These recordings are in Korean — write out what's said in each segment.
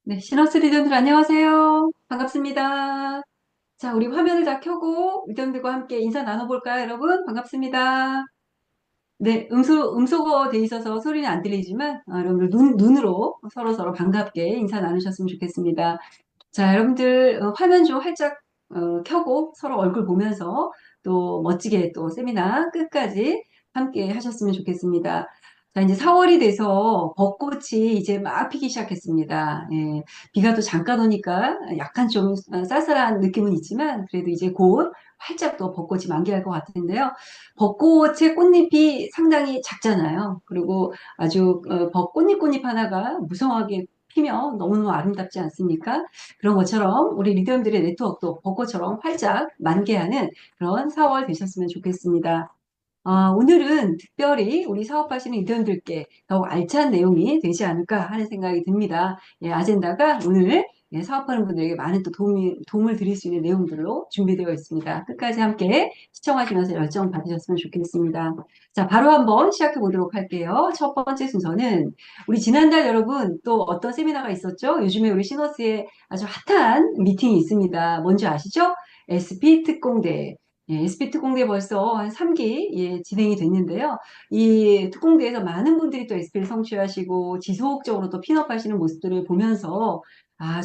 네, 시너스 리더들 안녕하세요. 반갑습니다. 자, 우리 화면을 다 켜고 리더들과 함께 인사 나눠볼까요, 여러분? 반갑습니다. 네, 음소거 돼 있어서 소리는 안 들리지만, 여러분들 눈으로 서로서로 반갑게 인사 나누셨으면 좋겠습니다. 자, 여러분들 화면 좀 활짝 켜고 서로 얼굴 보면서 또 멋지게 또 세미나 끝까지 함께 하셨으면 좋겠습니다. 자, 이제 4월이 돼서 벚꽃이 이제 막 피기 시작했습니다. 예, 비가 또 잠깐 오니까 약간 좀 쌀쌀한 느낌은 있지만 그래도 이제 곧 활짝 또 벚꽃이 만개할 것 같은데요. 벚꽃의 꽃잎이 상당히 작잖아요. 그리고 아주 꽃잎 하나가 무성하게 피면 너무너무 아름답지 않습니까? 그런 것처럼 우리 리더님들의 네트워크도 벚꽃처럼 활짝 만개하는 그런 4월 되셨으면 좋겠습니다. 오늘은 특별히 우리 사업하시는 리더님들께 더욱 알찬 내용이 되지 않을까 하는 생각이 듭니다. 예, 아젠다가 오늘 예, 사업하는 분들에게 많은 또 도움을 드릴 수 있는 내용들로 준비되어 있습니다. 끝까지 함께 시청하시면서 열정 받으셨으면 좋겠습니다. 자, 바로 한번 시작해 보도록 할게요. 첫 번째 순서는 우리 지난달 여러분 또 어떤 세미나가 있었죠? 요즘에 우리 시너스에 아주 핫한 미팅이 있습니다. 뭔지 아시죠? SP 특공대. 예, SP 특공대 벌써 한 3기 예, 진행이 됐는데요. 이 특공대에서 많은 분들이 또 SP를 성취하시고 지속적으로 또 핀업하시는 모습들을 보면서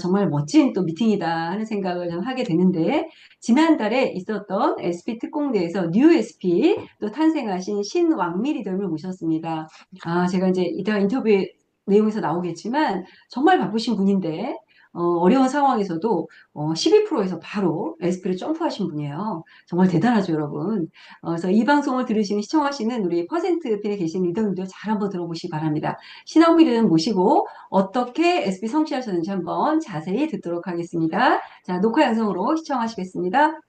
정말 멋진 또 미팅이다 하는 생각을 좀 하게 되는데 지난달에 있었던 SP 특공대에서 뉴 SP 또 탄생하신 신왕미 리더님을 모셨습니다. 제가 이제 이따가 인터뷰 내용에서 나오겠지만 정말 바쁘신 분인데 어려운 상황에서도 12%에서 바로 SP를 점프하신 분이에요. 정말 대단하죠, 여러분. 그래서 이 방송을 들으시는, 시청하시는 우리 퍼센트필에 계신 리더님들 잘 한번 들어보시기 바랍니다. 신앙미 리더 모시고 어떻게 SP 성취하셨는지 한번 자세히 듣도록 하겠습니다. 자, 녹화 영상으로 시청하시겠습니다.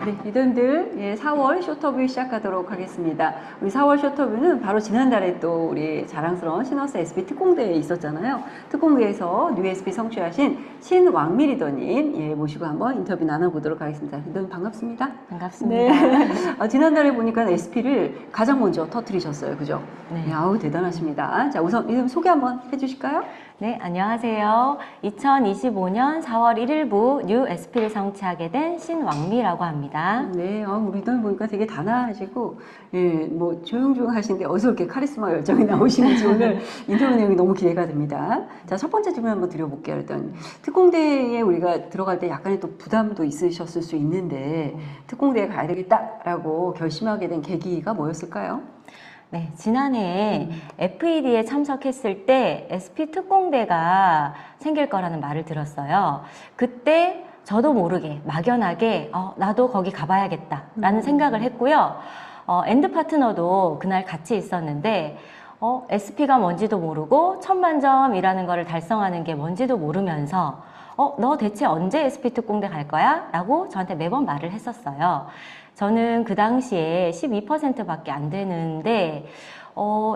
네, 리더님들, 예, 4월 쇼터뷰 시작하도록 하겠습니다. 우리 4월 쇼터뷰는 바로 지난달에 또 우리 자랑스러운 시너스 SP 특공대에 있었잖아요. 특공대에서 뉴 SP 성취하신 신왕미 리더님, 예, 모시고 한번 인터뷰 나눠보도록 하겠습니다. 리더님 반갑습니다. 반갑습니다. 네. 지난달에 보니까 SP를 가장 먼저 터뜨리셨어요. 그죠? 네. 아우, 대단하십니다. 자, 우선 리더님 소개 한번 해주실까요? 네, 안녕하세요. 2025년 4월 1일부 뉴 SP를 성취하게 된 신왕미라고 합니다. 네, 우리 리더님 보니까 되게 단아하시고, 예, 뭐, 조용조용 하시는데 어디서 이렇게 카리스마 열정이 나오시는지 오늘 인터뷰 내용이 너무 기대가 됩니다. 자, 첫 번째 질문 한번 드려볼게요. 일단, 특공대에 우리가 들어갈 때 약간의 또 부담도 있으셨을 수 있는데, 특공대에 가야 되겠다라고 결심하게 된 계기가 뭐였을까요? 네, 지난해에 FED에 참석했을 때 SP 특공대가 생길 거라는 말을 들었어요. 그때 저도 모르게 막연하게 나도 거기 가봐야겠다라는 생각을 했고요. 엔드 파트너도 그날 같이 있었는데 SP가 뭔지도 모르고 천만점이라는 거를 달성하는 게 뭔지도 모르면서 너 대체 언제 SP 특공대 갈 거야? 라고 저한테 매번 말을 했었어요. 저는 그 당시에 12%밖에 안 되는데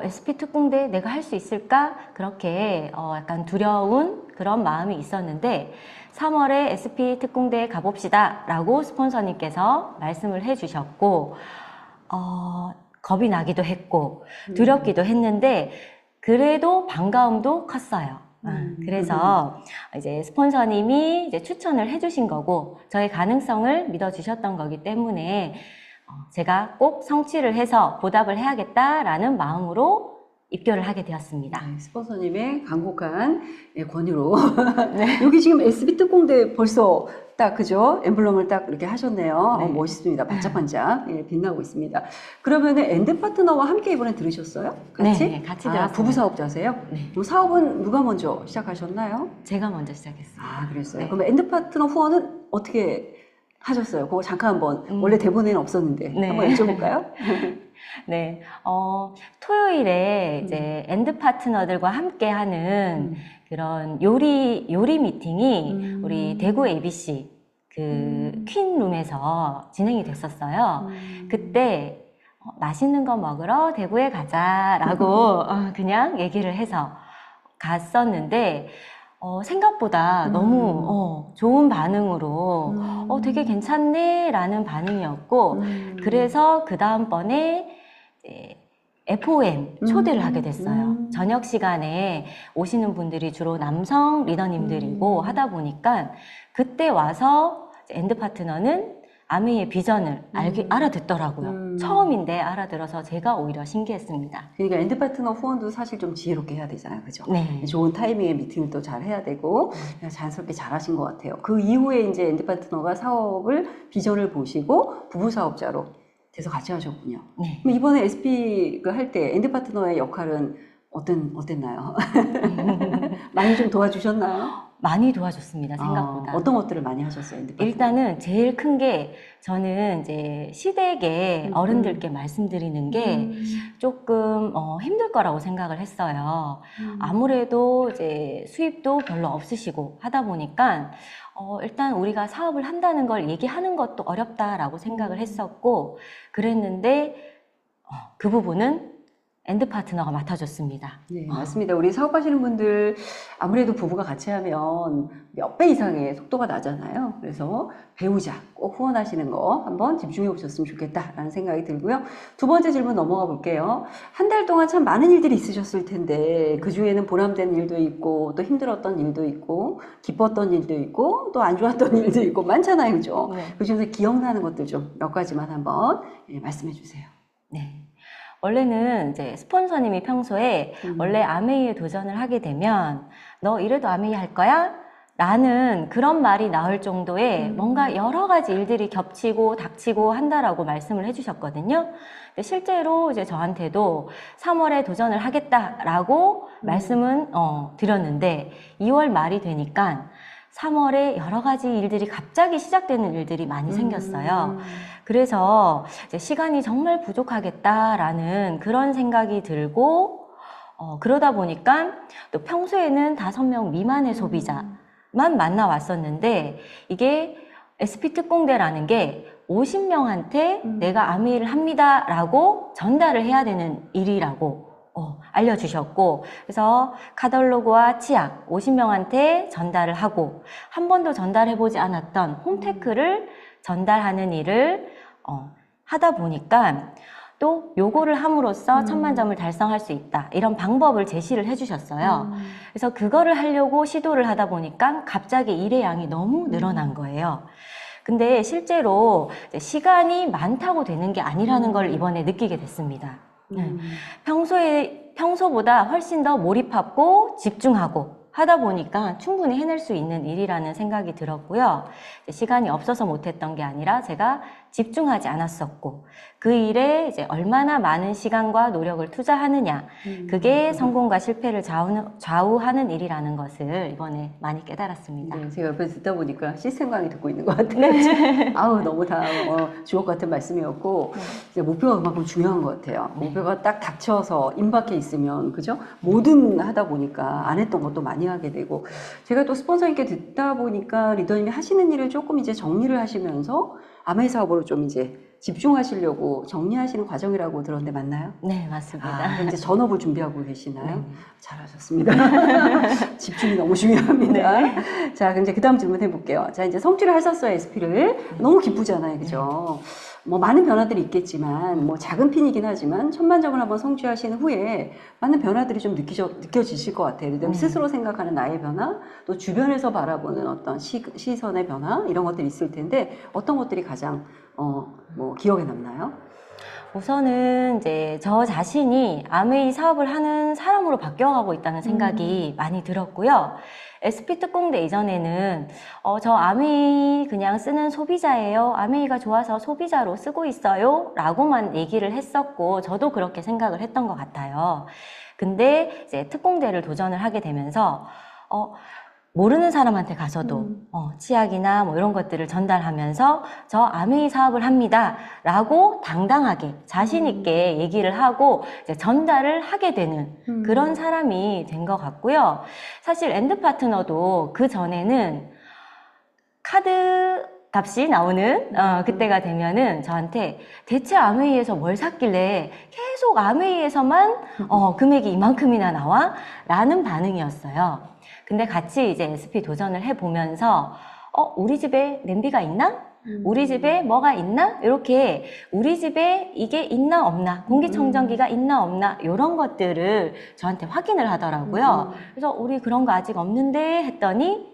SP 특공대 내가 할 수 있을까? 그렇게 약간 두려운 그런 마음이 있었는데 3월에 SP 특공대에 가봅시다 라고 스폰서님께서 말씀을 해주셨고 겁이 나기도 했고 두렵기도 했는데 그래도 반가움도 컸어요. 그래서 이제 스폰서님이 이제 추천을 해주신 거고 저의 가능성을 믿어주셨던 거기 때문에 제가 꼭 성취를 해서 보답을 해야겠다라는 마음으로 입교를 하게 되었습니다. 네, 스폰서님의 간곡한 권유로 여기 지금 SB 특공대 벌써 딱 그죠? 엠블럼을 딱 이렇게 하셨네요. 네. 멋있습니다. 반짝반짝 빛나고 있습니다. 그러면은 엔드 파트너와 함께 이번에 들으셨어요? 같이? 네, 같이 들었어요. 부부 사업자세요? 네. 그럼 사업은 누가 먼저 시작하셨나요? 제가 먼저 시작했어요. 그랬어요. 네. 그러면 엔드 파트너 후원은 어떻게 하셨어요? 그거 잠깐 한번 원래 대본에는 없었는데 네. 한번 여쭤볼까요? 네, 토요일에 이제 엔드 파트너들과 함께 하는 그런 요리 미팅이 우리 대구 ABC 그 퀸룸에서 진행이 됐었어요. 그때 맛있는 거 먹으러 대구에 가자라고 그냥 얘기를 해서 갔었는데 생각보다 너무 좋은 반응으로 되게 괜찮네 라는 반응이었고 그래서 그 다음번에 FOM 초대를 하게 됐어요. 저녁 시간에 오시는 분들이 주로 남성 리더님들이고 하다 보니까 그때 와서 엔드 파트너는 아메이의 비전을 알아듣더라고요. 처음인데 알아들어서 제가 오히려 신기했습니다. 그러니까 엔드 파트너 후원도 사실 좀 지혜롭게 해야 되잖아요. 그죠? 네. 좋은 타이밍에 미팅을 또 잘 해야 되고 자연스럽게 잘 하신 것 같아요. 그 이후에 이제 엔드 파트너가 사업을 비전을 보시고 부부 사업자로 돼서 같이 하셨군요. 네. 그럼 이번에 SP 할 때 엔드 파트너의 역할은 어땠나요? 많이 좀 도와주셨나요? 많이 도와줬습니다, 생각보다. 어떤 것들을 많이 하셨어요, 엔드 파트너? 일단은 제일 큰 게 저는 이제 시댁의 어른들께 말씀드리는 게 조금 힘들 거라고 생각을 했어요. 아무래도 이제 수입도 별로 없으시고 하다 보니까 일단 우리가 사업을 한다는 걸 얘기하는 것도 어렵다라고 생각을 했었고 그랬는데 그 부분은 엔드 파트너가 맡아줬습니다. 네, 맞습니다. 우리 사업하시는 분들 아무래도 부부가 같이 하면 몇 배 이상의 속도가 나잖아요. 그래서 배우자 꼭 후원하시는 거 한번 집중해 보셨으면 좋겠다라는 생각이 들고요. 두 번째 질문 넘어가 볼게요. 한 달 동안 참 많은 일들이 있으셨을 텐데 그 중에는 보람된 일도 있고 또 힘들었던 일도 있고 기뻤던 일도 있고 또 안 좋았던 일도 있고 많잖아요. 그죠? 네. 그 중에서 기억나는 것들 좀 몇 가지만 한번 말씀해 주세요. 네. 원래는 이제 스폰서님이 평소에 원래 아메이에 도전을 하게 되면 너 이래도 아메이 할 거야? 라는 그런 말이 나올 정도의 뭔가 여러 가지 일들이 겹치고 닥치고 한다라고 말씀을 해주셨거든요. 근데 실제로 이제 저한테도 3월에 도전을 하겠다라고 말씀은 드렸는데 2월 말이 되니까 3월에 여러 가지 일들이 갑자기 시작되는 일들이 많이 생겼어요. 그래서 이제 시간이 정말 부족하겠다라는 그런 생각이 들고 그러다 보니까 또 평소에는 5명 미만의 소비자만 만나왔었는데 이게 SP 특공대라는 게 50명한테 내가 아메이를 합니다라고 전달을 해야 되는 일이라고 알려주셨고 그래서 카탈로그와 치약 50명한테 전달을 하고 한 번도 전달해보지 않았던 홈테크를 전달하는 일을 하다 보니까 또 요거를 함으로써 1000만점을 달성할 수 있다 이런 방법을 제시를 해주셨어요. 그래서 그거를 하려고 시도를 하다 보니까 갑자기 일의 양이 너무 늘어난 거예요. 근데 실제로 시간이 많다고 되는 게 아니라는 걸 이번에 느끼게 됐습니다. 평소보다 훨씬 더 몰입하고 집중하고 하다 보니까 충분히 해낼 수 있는 일이라는 생각이 들었고요. 시간이 없어서 못했던 게 아니라 제가 집중하지 않았었고, 그 일에 이제 얼마나 많은 시간과 노력을 투자하느냐, 그게 성공과 실패를 좌우하는 일이라는 것을 이번에 많이 깨달았습니다. 네, 제가 옆에서 듣다 보니까 시스템 강의 듣고 있는 것 같아요. 아우, 너무 다 주옥 같은 말씀이었고, 이제 목표가 그만큼 중요한 것 같아요. 목표가 딱 닥쳐서 임박해 있으면, 그죠? 뭐든 하다 보니까 안 했던 것도 많이 하게 되고, 제가 또 스폰서님께 듣다 보니까 리더님이 하시는 일을 조금 이제 정리를 하시면서 아메이 사업으로 좀 이제 집중하시려고 정리하시는 과정이라고 들었는데 맞나요? 네, 맞습니다. 그럼 이제 전업을 준비하고 계시나요? 네. 잘하셨습니다. 집중이 너무 중요합니다. 네. 자, 그럼 이제 그 다음 질문 해볼게요. 자, 이제 성취를 하셨어요, SP를. 너무 기쁘잖아요, 그죠? 뭐, 많은 변화들이 있겠지만, 뭐, 작은 핀이긴 하지만, 천만점을 한번 성취하신 후에, 많은 변화들이 좀 느껴지실 것 같아요. 그다음에 스스로 생각하는 나의 변화, 또 주변에서 바라보는 어떤 시선의 변화, 이런 것들이 있을 텐데, 어떤 것들이 가장, 뭐, 기억에 남나요? 우선은 이제 저 자신이 아메이 사업을 하는 사람으로 바뀌어가고 있다는 생각이 많이 들었고요. SP 특공대 이전에는 저 아메이 그냥 쓰는 소비자예요. 아메이가 좋아서 소비자로 쓰고 있어요. 라고만 얘기를 했었고 저도 그렇게 생각을 했던 것 같아요. 근데 이제 특공대를 도전을 하게 되면서 모르는 사람한테 가서도 치약이나 뭐 이런 것들을 전달하면서 저 아메이 사업을 합니다 라고 당당하게 자신 있게 얘기를 하고 이제 전달을 하게 되는 그런 사람이 된 것 같고요. 사실 엔드 파트너도 그 전에는 카드 값이 나오는 그때가 되면은 저한테 대체 아메이에서 뭘 샀길래 계속 아메이에서만 금액이 이만큼이나 나와? 라는 반응이었어요. 근데 같이 이제 SP 도전을 해보면서 우리 집에 냄비가 있나? 우리 집에 뭐가 있나? 이렇게 우리 집에 이게 있나 없나? 공기청정기가 있나 없나? 이런 것들을 저한테 확인을 하더라고요. 그래서 우리 그런 거 아직 없는데 했더니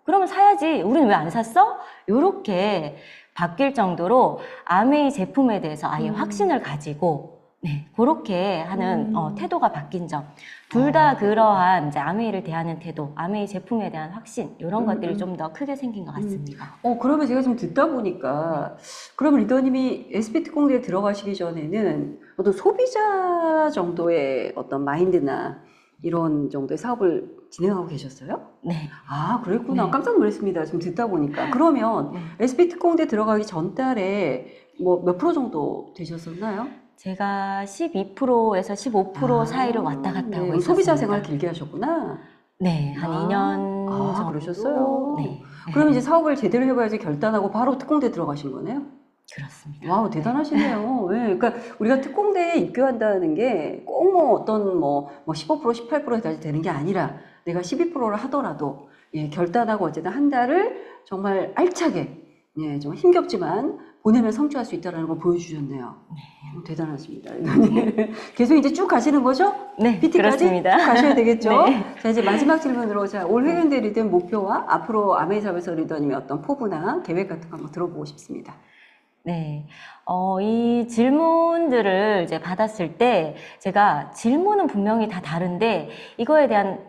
그러면 사야지. 우리는 왜 안 샀어? 이렇게 바뀔 정도로 아메이 제품에 대해서 아예 확신을 가지고 네, 그렇게 하는 태도가 바뀐 점. 둘 다 그러한 이제 아메이를 대하는 태도, 아메이 제품에 대한 확신 이런 것들이 좀 더 크게 생긴 것 같습니다. 그러면 제가 지금 듣다 보니까 그러면 리더님이 SP 특공대에 들어가시기 전에는 어떤 소비자 정도의 어떤 마인드나 이런 정도의 사업을 진행하고 계셨어요? 네. 아, 그랬구나. 네. 깜짝 놀랐습니다. 지금 듣다 보니까. 그러면 SP 특공대 들어가기 전 달에 뭐 몇 프로 정도 되셨었나요? 제가 12%에서 15% 사이를 왔다 갔다 하고 있었습니다. 소비자 생활 길게 하셨구나. 네, 한 2년 정도. 그러셨어요? 네. 그럼 이제 사업을 제대로 해봐야지 결단하고 바로 특공대 들어가신 거네요? 그렇습니다. 와우, 대단하시네요. 네. 그러니까 우리가 특공대에 입교한다는 게 꼭 뭐 어떤 뭐 15%, 18%까지 되는 게 아니라 내가 12%를 하더라도 결단하고 어쨌든 한 달을 정말 알차게 좀 힘겹지만 보내면 성취할 수 있다는 걸 보여주셨네요. 대단하십니다. 계속 이제 쭉 가시는 거죠? 네, PT까지 그렇습니다. 쭉 가셔야 되겠죠? 네. 자, 이제 마지막 질문으로 올 회원대 리더 목표와 앞으로 아메이 사업에서 리더님의 어떤 포부나 계획 같은 거 한번 들어보고 싶습니다. 네. 이 질문들을 이제 받았을 때 제가 질문은 분명히 다 다른데 이거에 대한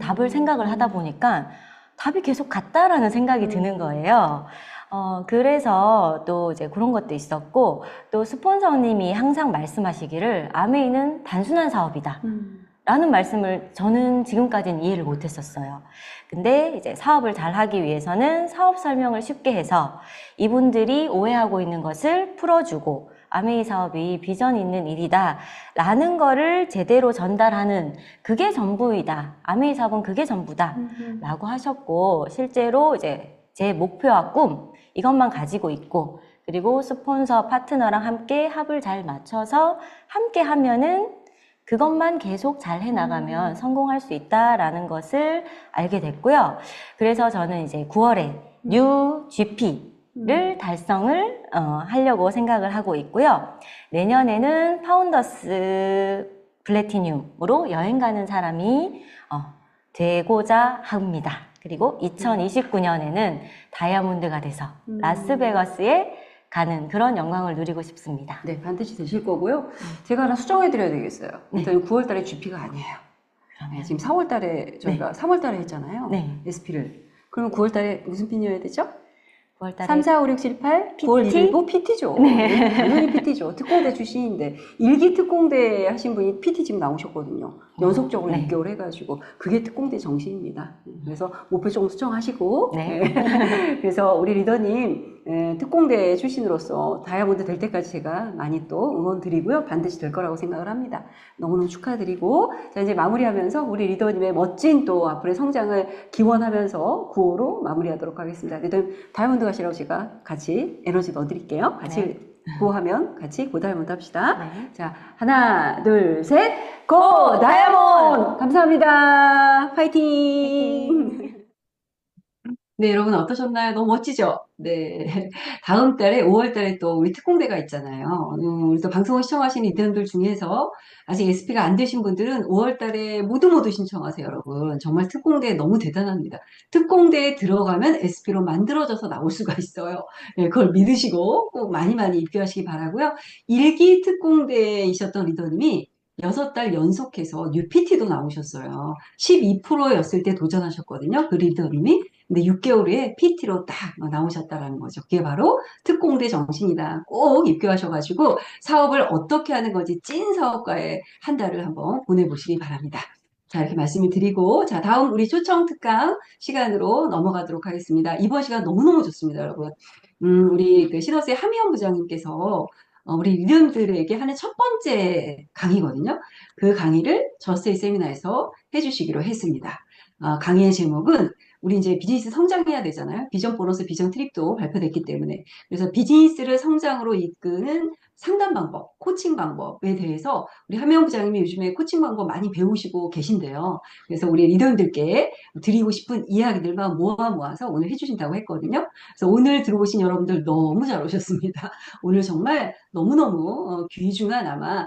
답을 생각을 하다 보니까 답이 계속 같다라는 생각이 드는 거예요. 그래서 또 이제 그런 것도 있었고 또 스폰서님이 항상 말씀하시기를 아메이는 단순한 사업이다. 라는 말씀을 저는 지금까지는 이해를 못했었어요. 근데 이제 사업을 잘 하기 위해서는 사업 설명을 쉽게 해서 이분들이 오해하고 있는 것을 풀어주고 아메이 사업이 비전 있는 일이다 라는 거를 제대로 전달하는 그게 전부이다. 아메이 사업은 그게 전부다 라고 하셨고 실제로 이제 제 목표와 꿈 이것만 가지고 있고 그리고 스폰서 파트너랑 함께 합을 잘 맞춰서 함께 하면은 그것만 계속 잘 해나가면 성공할 수 있다라는 것을 알게 됐고요. 그래서 저는 이제 9월에 뉴 GP를 달성을 하려고 생각을 하고 있고요. 내년에는 파운더스 플래티늄으로 여행 가는 사람이 되고자 합니다. 그리고 2029년에는 다이아몬드가 돼서 라스베가스에 가는 그런 영광을 누리고 싶습니다. 네, 반드시 되실 거고요. 제가 하나 수정해 드려야 되겠어요. 일단 9월 달에 GP가 아니에요. 네, 지금 4월 달에 저희가 네. 3월 달에 했잖아요. 네. SP를. 그러면 9월 달에 무슨 핀이어야 되죠? 9월 3, 달에 4, 5, 6, 7, 8, 9월 PT? 1일부 PT죠. 네, 네. 당연히 PT죠. 특공대 출신인데, 일기 특공대 하신 분이 PT 지금 나오셨거든요. 연속적으로 네. 6개월 해가지고, 그게 특공대 정신입니다. 그래서 목표 좀 수정하시고, 네. 그래서 우리 리더님, 특공대 출신으로서 다이아몬드 될 때까지 제가 많이 또 응원 드리고요. 반드시 될 거라고 생각을 합니다. 너무너무 축하드리고, 자, 이제 마무리하면서 우리 리더님의 멋진 또 앞으로의 성장을 기원하면서 구호로 마무리하도록 하겠습니다. 리더님, 다이아몬드 가시라고 제가 같이 에너지 넣어드릴게요. 같이 네. 구호하면 같이 고 다이아몬드 합시다. 네. 자, 하나, 둘, 셋, 고 다이아몬드! 감사합니다. 파이팅! 화이팅! 네, 여러분 어떠셨나요? 너무 멋지죠? 네. 다음 달에 5월 달에 또 우리 특공대가 있잖아요. 우리 또 방송을 시청하시는 이들들 중에서 아직 SP가 안 되신 분들은 5월 달에 모두 신청하세요, 여러분. 정말 특공대 너무 대단합니다. 특공대에 들어가면 SP로 만들어져서 나올 수가 있어요. 네, 그걸 믿으시고 꼭 많이 입교하시기 바라고요. 일기 특공대이셨던 리더님이 6달 연속해서 UPT도 나오셨어요. 12%였을 때 도전하셨거든요. 그 리더님이. 근데 6개월 후에 PT로 딱 나오셨다라는 거죠. 그게 바로 특공대 정신이다. 꼭 입교하셔가지고 사업을 어떻게 하는 건지 찐 사업가의 한 달을 한번 보내보시기 바랍니다. 자, 이렇게 말씀을 드리고, 자, 다음 우리 초청 특강 시간으로 넘어가도록 하겠습니다. 이번 시간 너무너무 좋습니다, 여러분. 우리 그 신호수의 함희원 부장님께서 우리 리듬들에게 하는 첫 번째 강의거든요. 그 강의를 저스테이 세미나에서 해주시기로 했습니다. 강의의 제목은 우리 이제 비즈니스 성장해야 되잖아요. 비전 보너스, 비전 트립도 발표됐기 때문에. 그래서 비즈니스를 성장으로 이끄는 상담 방법, 코칭 방법에 대해서 우리 함영 부장님이 요즘에 코칭 방법 많이 배우시고 계신데요. 그래서 우리 리더님들께 드리고 싶은 이야기들만 모아서 오늘 해주신다고 했거든요. 그래서 오늘 들어오신 여러분들 너무 잘 오셨습니다. 오늘 정말 너무너무 귀중한 아마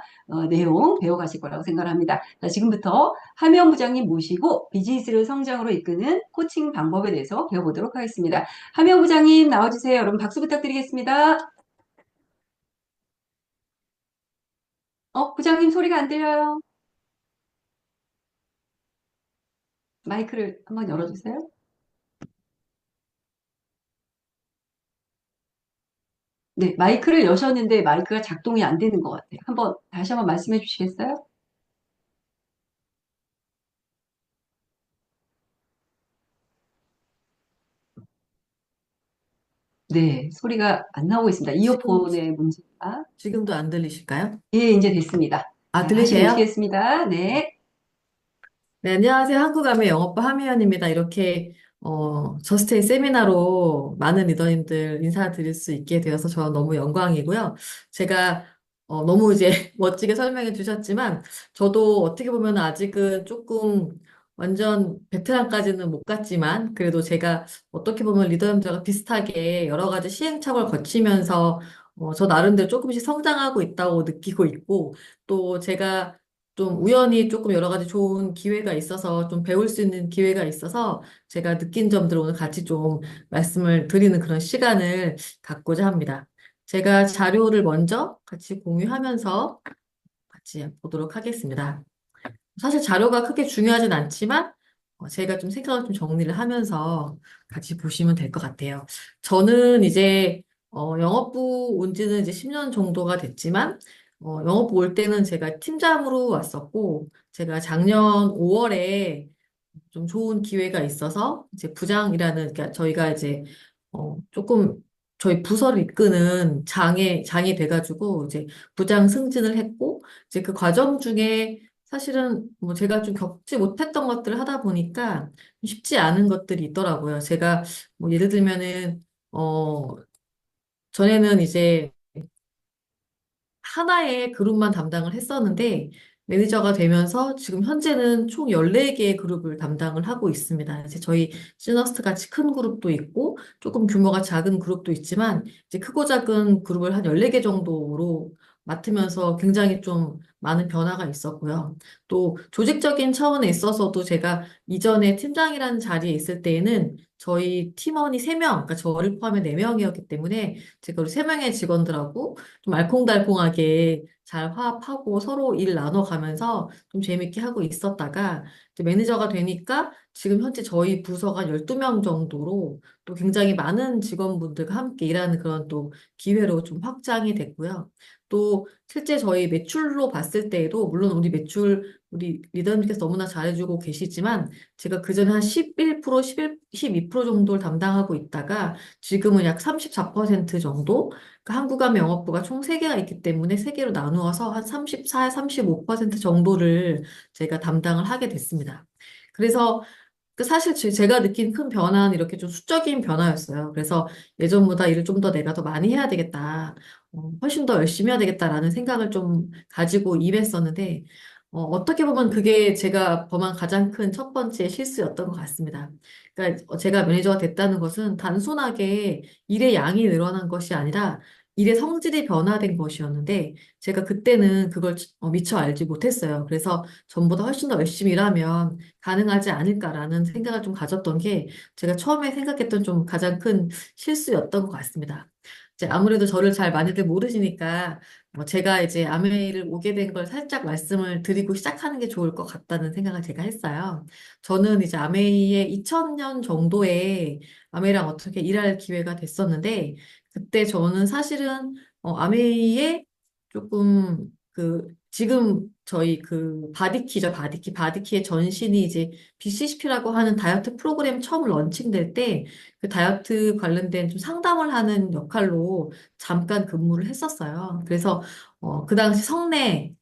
내용 배워가실 거라고 생각합니다. 자, 지금부터 함영 부장님 모시고 비즈니스를 성장으로 이끄는 코칭 방법에 대해서 배워보도록 하겠습니다. 함영 부장님 나와주세요. 여러분 박수 부탁드리겠습니다. 부장님 소리가 안 들려요. 마이크를 한번 열어주세요. 네, 마이크를 여셨는데 마이크가 작동이 안 되는 것 같아요. 다시 한번 말씀해 주시겠어요? 네, 소리가 안 나오고 있습니다. 지금, 이어폰의 문제가. 지금도 안 들리실까요? 예, 이제 됐습니다. 아, 자, 다시 들리세요? 모시겠습니다. 네. 네, 안녕하세요. 한국아메 영어과 하미연입니다. 이렇게, 저스테이 세미나로 많은 리더님들 인사드릴 수 있게 되어서 저 너무 영광이고요. 제가, 너무 이제 멋지게 설명해 주셨지만, 저도 어떻게 보면 아직은 조금 완전 베테랑까지는 못 갔지만, 그래도 제가 어떻게 보면 리더님들과 비슷하게 여러 가지 시행착오를 거치면서, 저 나름대로 조금씩 성장하고 있다고 느끼고 있고, 또 제가 좀 우연히 조금 여러 가지 좋은 기회가 있어서 좀 배울 수 있는 기회가 있어서 제가 느낀 점들을 오늘 같이 좀 말씀을 드리는 그런 시간을 갖고자 합니다. 제가 자료를 먼저 같이 공유하면서 같이 보도록 하겠습니다. 사실 자료가 크게 중요하진 않지만 제가 좀 생각을 좀 정리를 하면서 같이 보시면 될 것 같아요. 저는 이제 영업부 온 지는 이제 10년 정도가 됐지만 영업부 올 때는 제가 팀장으로 왔었고 제가 작년 5월에 좀 좋은 기회가 있어서 이제 부장이라는 그러니까 저희가 이제 조금 저희 부서를 이끄는 장이 돼가지고 이제 부장 승진을 했고 이제 그 과정 중에 사실은 뭐 제가 좀 겪지 못했던 것들을 하다 보니까 쉽지 않은 것들이 있더라고요. 제가 뭐 예를 들면은 전에는 이제 하나의 그룹만 담당을 했었는데 매니저가 되면서 지금 현재는 총 14개의 그룹을 담당을 하고 있습니다. 이제 저희 시너스트 같이 큰 그룹도 있고 조금 규모가 작은 그룹도 있지만 이제 크고 작은 그룹을 한 14개 정도로 맡으면서 굉장히 좀 많은 변화가 있었고요. 또 조직적인 차원에 있어서도 제가 이전에 팀장이라는 자리에 있을 때에는 저희 팀원이 3명, 그러니까 저를 포함해 4명이었기 때문에 제가 우리 3명의 직원들하고 좀 알콩달콩하게 잘 화합하고 서로 일 나눠가면서 좀 재밌게 하고 있었다가 이제 매니저가 되니까 지금 현재 저희 부서가 12명 정도로 또 굉장히 많은 직원분들과 함께 일하는 그런 또 기회로 좀 확장이 됐고요. 또 실제 저희 매출로 봤을 때에도 물론 우리 매출 우리 리더님께서 너무나 잘해주고 계시지만 제가 그전에 한 11%, 11, 12% 정도를 담당하고 있다가 지금은 약 34% 정도 그러니까 한국암 영업부가 총 3개가 있기 때문에 3개로 나누어서 한 34, 35% 정도를 제가 담당을 하게 됐습니다. 그래서 그 사실 제가 느낀 큰 변화는 이렇게 좀 수적인 변화였어요. 그래서 예전보다 일을 좀 더 내가 더 많이 해야 되겠다. 훨씬 더 열심히 해야 되겠다라는 생각을 좀 가지고 임했었는데, 어떻게 보면 그게 제가 범한 가장 큰 첫 번째 실수였던 것 같습니다. 그러니까 제가 매니저가 됐다는 것은 단순하게 일의 양이 늘어난 것이 아니라 일의 성질이 변화된 것이었는데, 제가 그때는 그걸 미처 알지 못했어요. 그래서 전보다 훨씬 더 열심히 일하면 가능하지 않을까라는 생각을 좀 가졌던 게 제가 처음에 생각했던 좀 가장 큰 실수였던 것 같습니다. 이제 아무래도 저를 잘 많이들 모르시니까 제가 이제 아메이를 오게 된 걸 살짝 말씀을 드리고 시작하는 게 좋을 것 같다는 생각을 제가 했어요. 저는 이제 아메이에 2000년 정도에 아메이랑 어떻게 일할 기회가 됐었는데 그때 저는 사실은 아메이에 조금 지금 저희 바디키죠, 바디키의 전신이 이제 BCCP라고 하는 다이어트 프로그램 처음 런칭될 때 그 다이어트 관련된 좀 상담을 하는 역할로 잠깐 근무를 했었어요. 그래서 그 당시 서울의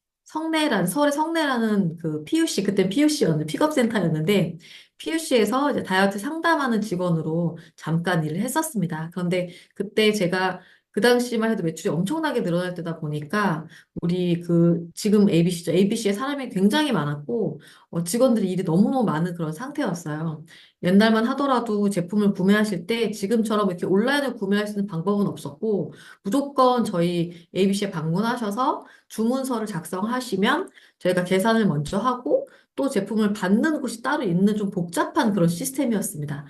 성내라는 그 PUC, 그땐 PUC였는데 픽업센터였는데 PUC에서 이제 다이어트 상담하는 직원으로 잠깐 일을 했었습니다. 그런데 그때 제가 그 당시만 해도 매출이 엄청나게 늘어날 때다 보니까 우리 지금 ABC죠. ABC에 사람이 굉장히 많았고 직원들이 일이 너무너무 많은 그런 상태였어요. 옛날만 하더라도 제품을 구매하실 때 지금처럼 이렇게 온라인으로 구매할 수 있는 방법은 없었고 무조건 저희 ABC에 방문하셔서 주문서를 작성하시면 저희가 계산을 먼저 하고 또 제품을 받는 곳이 따로 있는 좀 복잡한 그런 시스템이었습니다.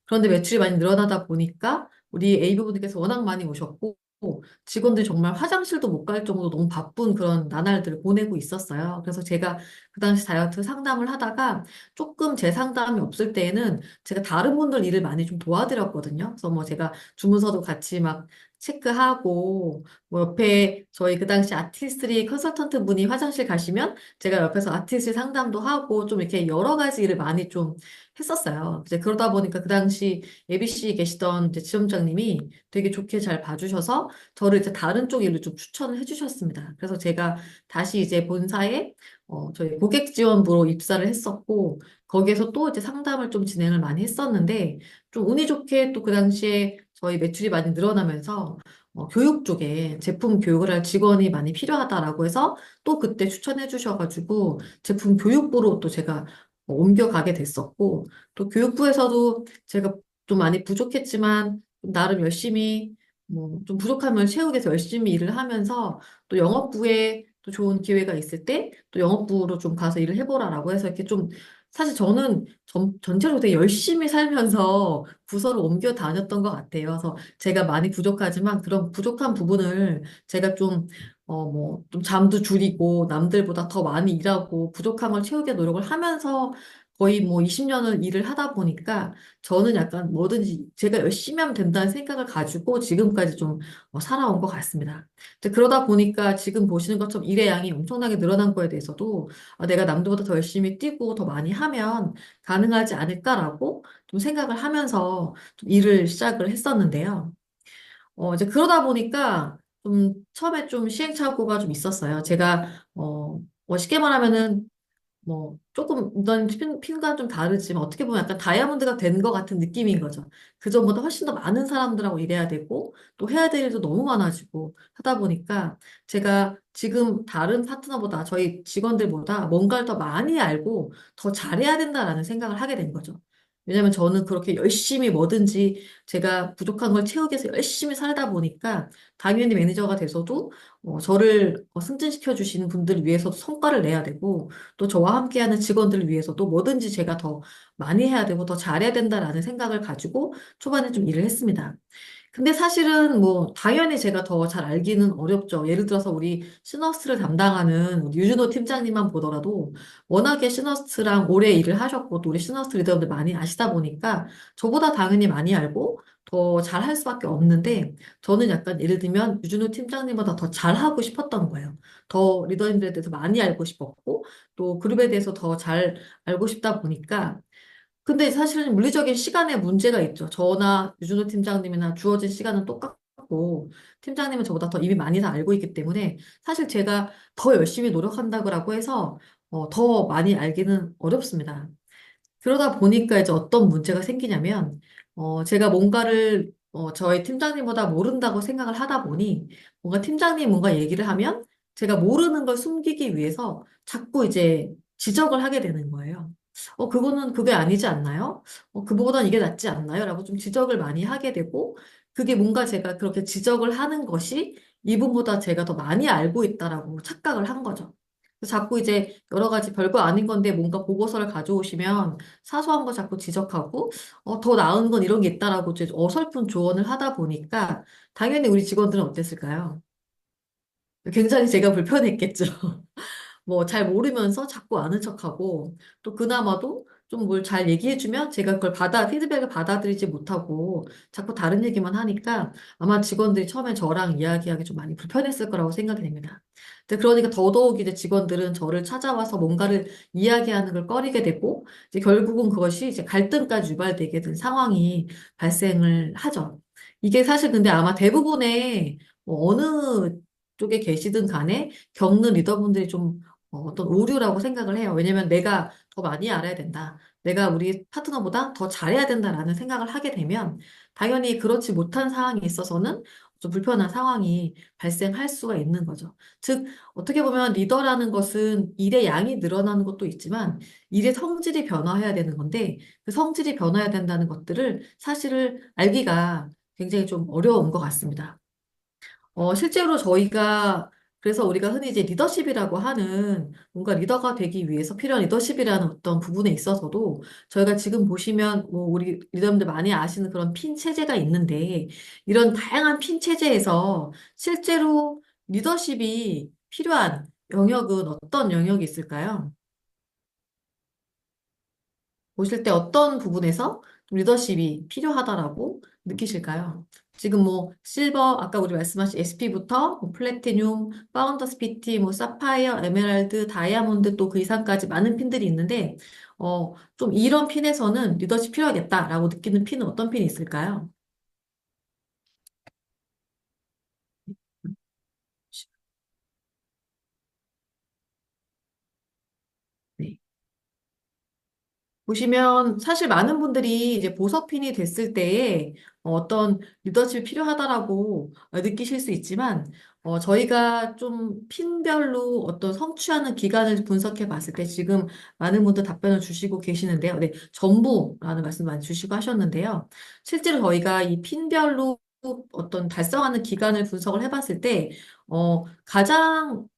그런데 매출이 많이 늘어나다 보니까 우리 A부분께서 워낙 많이 오셨고 직원들이 정말 화장실도 못 갈 정도로 너무 바쁜 그런 나날들을 보내고 있었어요. 그래서 제가 그 당시 다이어트 상담을 하다가 조금 제 상담이 없을 때에는 제가 다른 분들 일을 많이 좀 도와드렸거든요. 그래서 뭐 제가 주문서도 같이 막 체크하고 뭐 옆에 저희 그 당시 아티스트리 컨설턴트 분이 화장실 가시면 제가 옆에서 아티스트 상담도 하고 좀 이렇게 여러 가지 일을 많이 좀 했었어요. 이제 그러다 보니까 그 당시 ABC에 계시던 이제 지점장님이 되게 좋게 잘 봐주셔서 저를 이제 다른 쪽 일로 좀 추천을 해주셨습니다. 그래서 제가 다시 이제 본사에 저희 고객 지원부로 입사를 했었고 거기에서 또 이제 상담을 좀 진행을 많이 했었는데 좀 운이 좋게 또 그 당시에 저희 매출이 많이 늘어나면서 교육 쪽에 제품 교육을 할 직원이 많이 필요하다라고 해서 또 그때 추천해 주셔가지고 제품 교육부로 또 제가 옮겨가게 됐었고 또 교육부에서도 제가 좀 많이 부족했지만 좀 나름 열심히 뭐 좀 부족한 걸 채우기 위해서 열심히 일을 하면서 또 영업부에 또 좋은 기회가 있을 때 또 영업부로 좀 가서 일을 해보라라고 해서 이렇게 좀 사실 저는 전체적으로 되게 열심히 살면서 부서를 옮겨 다녔던 것 같아요. 그래서 제가 많이 부족하지만 그런 부족한 부분을 제가 좀 잠도 줄이고 남들보다 더 많이 일하고 부족한 걸 채우기 위해 노력을 하면서 거의 뭐 20년을 일을 하다 보니까 저는 약간 뭐든지 제가 열심히 하면 된다는 생각을 가지고 지금까지 좀 살아온 것 같습니다. 이제 그러다 보니까 지금 보시는 것처럼 일의 양이 엄청나게 늘어난 거에 대해서도 내가 남들보다 더 열심히 뛰고 더 많이 하면 가능하지 않을까라고 좀 생각을 하면서 좀 일을 시작을 했었는데요. 이제 그러다 보니까 좀 처음에 좀 시행착오가 좀 있었어요. 제가 쉽게 말하면은 뭐 조금 이런 핀과 좀 다르지만 어떻게 보면 약간 다이아몬드가 된 것 같은 느낌인 거죠. 그전보다 훨씬 더 많은 사람들하고 일해야 되고 또 해야 될 일도 너무 많아지고 하다 보니까 제가 지금 다른 파트너보다 저희 직원들보다 뭔가를 더 많이 알고 더 잘해야 된다라는 생각을 하게 된 거죠. 왜냐면 저는 그렇게 열심히 뭐든지 제가 부족한 걸 채우기 위해서 열심히 살다 보니까 당연히 매니저가 돼서도 저를 승진시켜 주시는 분들을 위해서도 성과를 내야 되고 또 저와 함께하는 직원들을 위해서도 뭐든지 제가 더 많이 해야 되고 더 잘해야 된다라는 생각을 가지고 초반에 좀 일을 했습니다. 근데 사실은 뭐 당연히 제가 더 잘 알기는 어렵죠. 예를 들어서 우리 시너스를 담당하는 우리 유준호 팀장님만 보더라도 워낙에 시너스랑 오래 일을 하셨고 또 우리 시너스 리더분들 많이 아시다 보니까 저보다 당연히 많이 알고 더 잘할 수밖에 없는데 저는 약간 예를 들면 유준호 팀장님보다 더 잘하고 싶었던 거예요. 더 리더님들에 대해서 많이 알고 싶었고 또 그룹에 대해서 더 잘 알고 싶다 보니까 근데 사실은 물리적인 시간에 문제가 있죠. 저나 유준호 팀장님이나 주어진 시간은 똑같고, 팀장님은 저보다 더 이미 많이 다 알고 있기 때문에, 사실 제가 더 열심히 노력한다고 해서, 더 많이 알기는 어렵습니다. 그러다 보니까 이제 어떤 문제가 생기냐면, 제가 뭔가를, 저희 팀장님보다 모른다고 생각을 하다 보니, 뭔가 팀장님 뭔가 얘기를 하면, 제가 모르는 걸 숨기기 위해서 자꾸 이제 지적을 하게 되는 거예요. 그거는 그게 아니지 않나요? 그거보단 이게 낫지 않나요? 라고 좀 지적을 많이 하게 되고, 그게 뭔가 제가 그렇게 지적을 하는 것이 이분보다 제가 더 많이 알고 있다라고 착각을 한 거죠. 그래서 자꾸 이제 여러 가지 별거 아닌 건데 뭔가 보고서를 가져오시면 사소한 거 자꾸 지적하고, 더 나은 건 이런 게 있다라고 이제 어설픈 조언을 하다 보니까 당연히 우리 직원들은 어땠을까요? 굉장히 제가 불편했겠죠. 뭐 잘 모르면서 자꾸 아는 척하고 또 그나마도 좀 뭘 잘 얘기해주면 제가 그걸 피드백을 받아들이지 못하고 자꾸 다른 얘기만 하니까 아마 직원들이 처음에 저랑 이야기하기 좀 많이 불편했을 거라고 생각이 됩니다. 근데 그러니까 더더욱 이제 직원들은 저를 찾아와서 뭔가를 이야기하는 걸 꺼리게 되고 이제 결국은 그것이 이제 갈등까지 유발되게 된 상황이 발생을 하죠. 이게 사실 근데 아마 대부분의 뭐 어느 쪽에 계시든 간에 겪는 리더분들이 좀 어떤 오류라고 생각을 해요. 왜냐면 내가 더 많이 알아야 된다. 내가 우리 파트너보다 더 잘해야 된다라는 생각을 하게 되면 당연히 그렇지 못한 상황에 있어서는 좀 불편한 상황이 발생할 수가 있는 거죠. 즉, 어떻게 보면 리더라는 것은 일의 양이 늘어나는 것도 있지만 일의 성질이 변화해야 되는 건데 그 성질이 변화해야 된다는 것들을 사실을 알기가 굉장히 좀 어려운 것 같습니다. 실제로 저희가, 그래서 우리가 흔히 이제 리더십이라고 하는 뭔가 리더가 되기 위해서 필요한 리더십이라는 어떤 부분에 있어서도 저희가 지금 보시면 뭐 우리 리더분들 많이 아시는 그런 핀 체제가 있는데 이런 다양한 핀 체제에서 실제로 리더십이 필요한 영역은 어떤 영역이 있을까요? 보실 때 어떤 부분에서 좀 리더십이 필요하다라고 느끼실까요? 지금 뭐 실버 아까 우리 말씀하신 SP부터 뭐 플래티늄, 파운더스 PT, 뭐 사파이어, 에메랄드, 다이아몬드 또 그 이상까지 많은 핀들이 있는데 좀 이런 핀에서는 리더십 필요하겠다라고 느끼는 핀은 어떤 핀이 있을까요? 네. 보시면 사실 많은 분들이 이제 보석핀이 됐을 때에 어떤 리더십이 필요하다라고 느끼실 수 있지만 저희가 좀 핀별로 어떤 성취하는 기간을 분석해 봤을 때 지금 많은 분들 답변을 주시고 계시는데요. 네, 전부라는 말씀 많이 주시고 하셨는데요. 실제로 저희가 이 핀별로 어떤 달성하는 기간을 분석을 해봤을 때 가장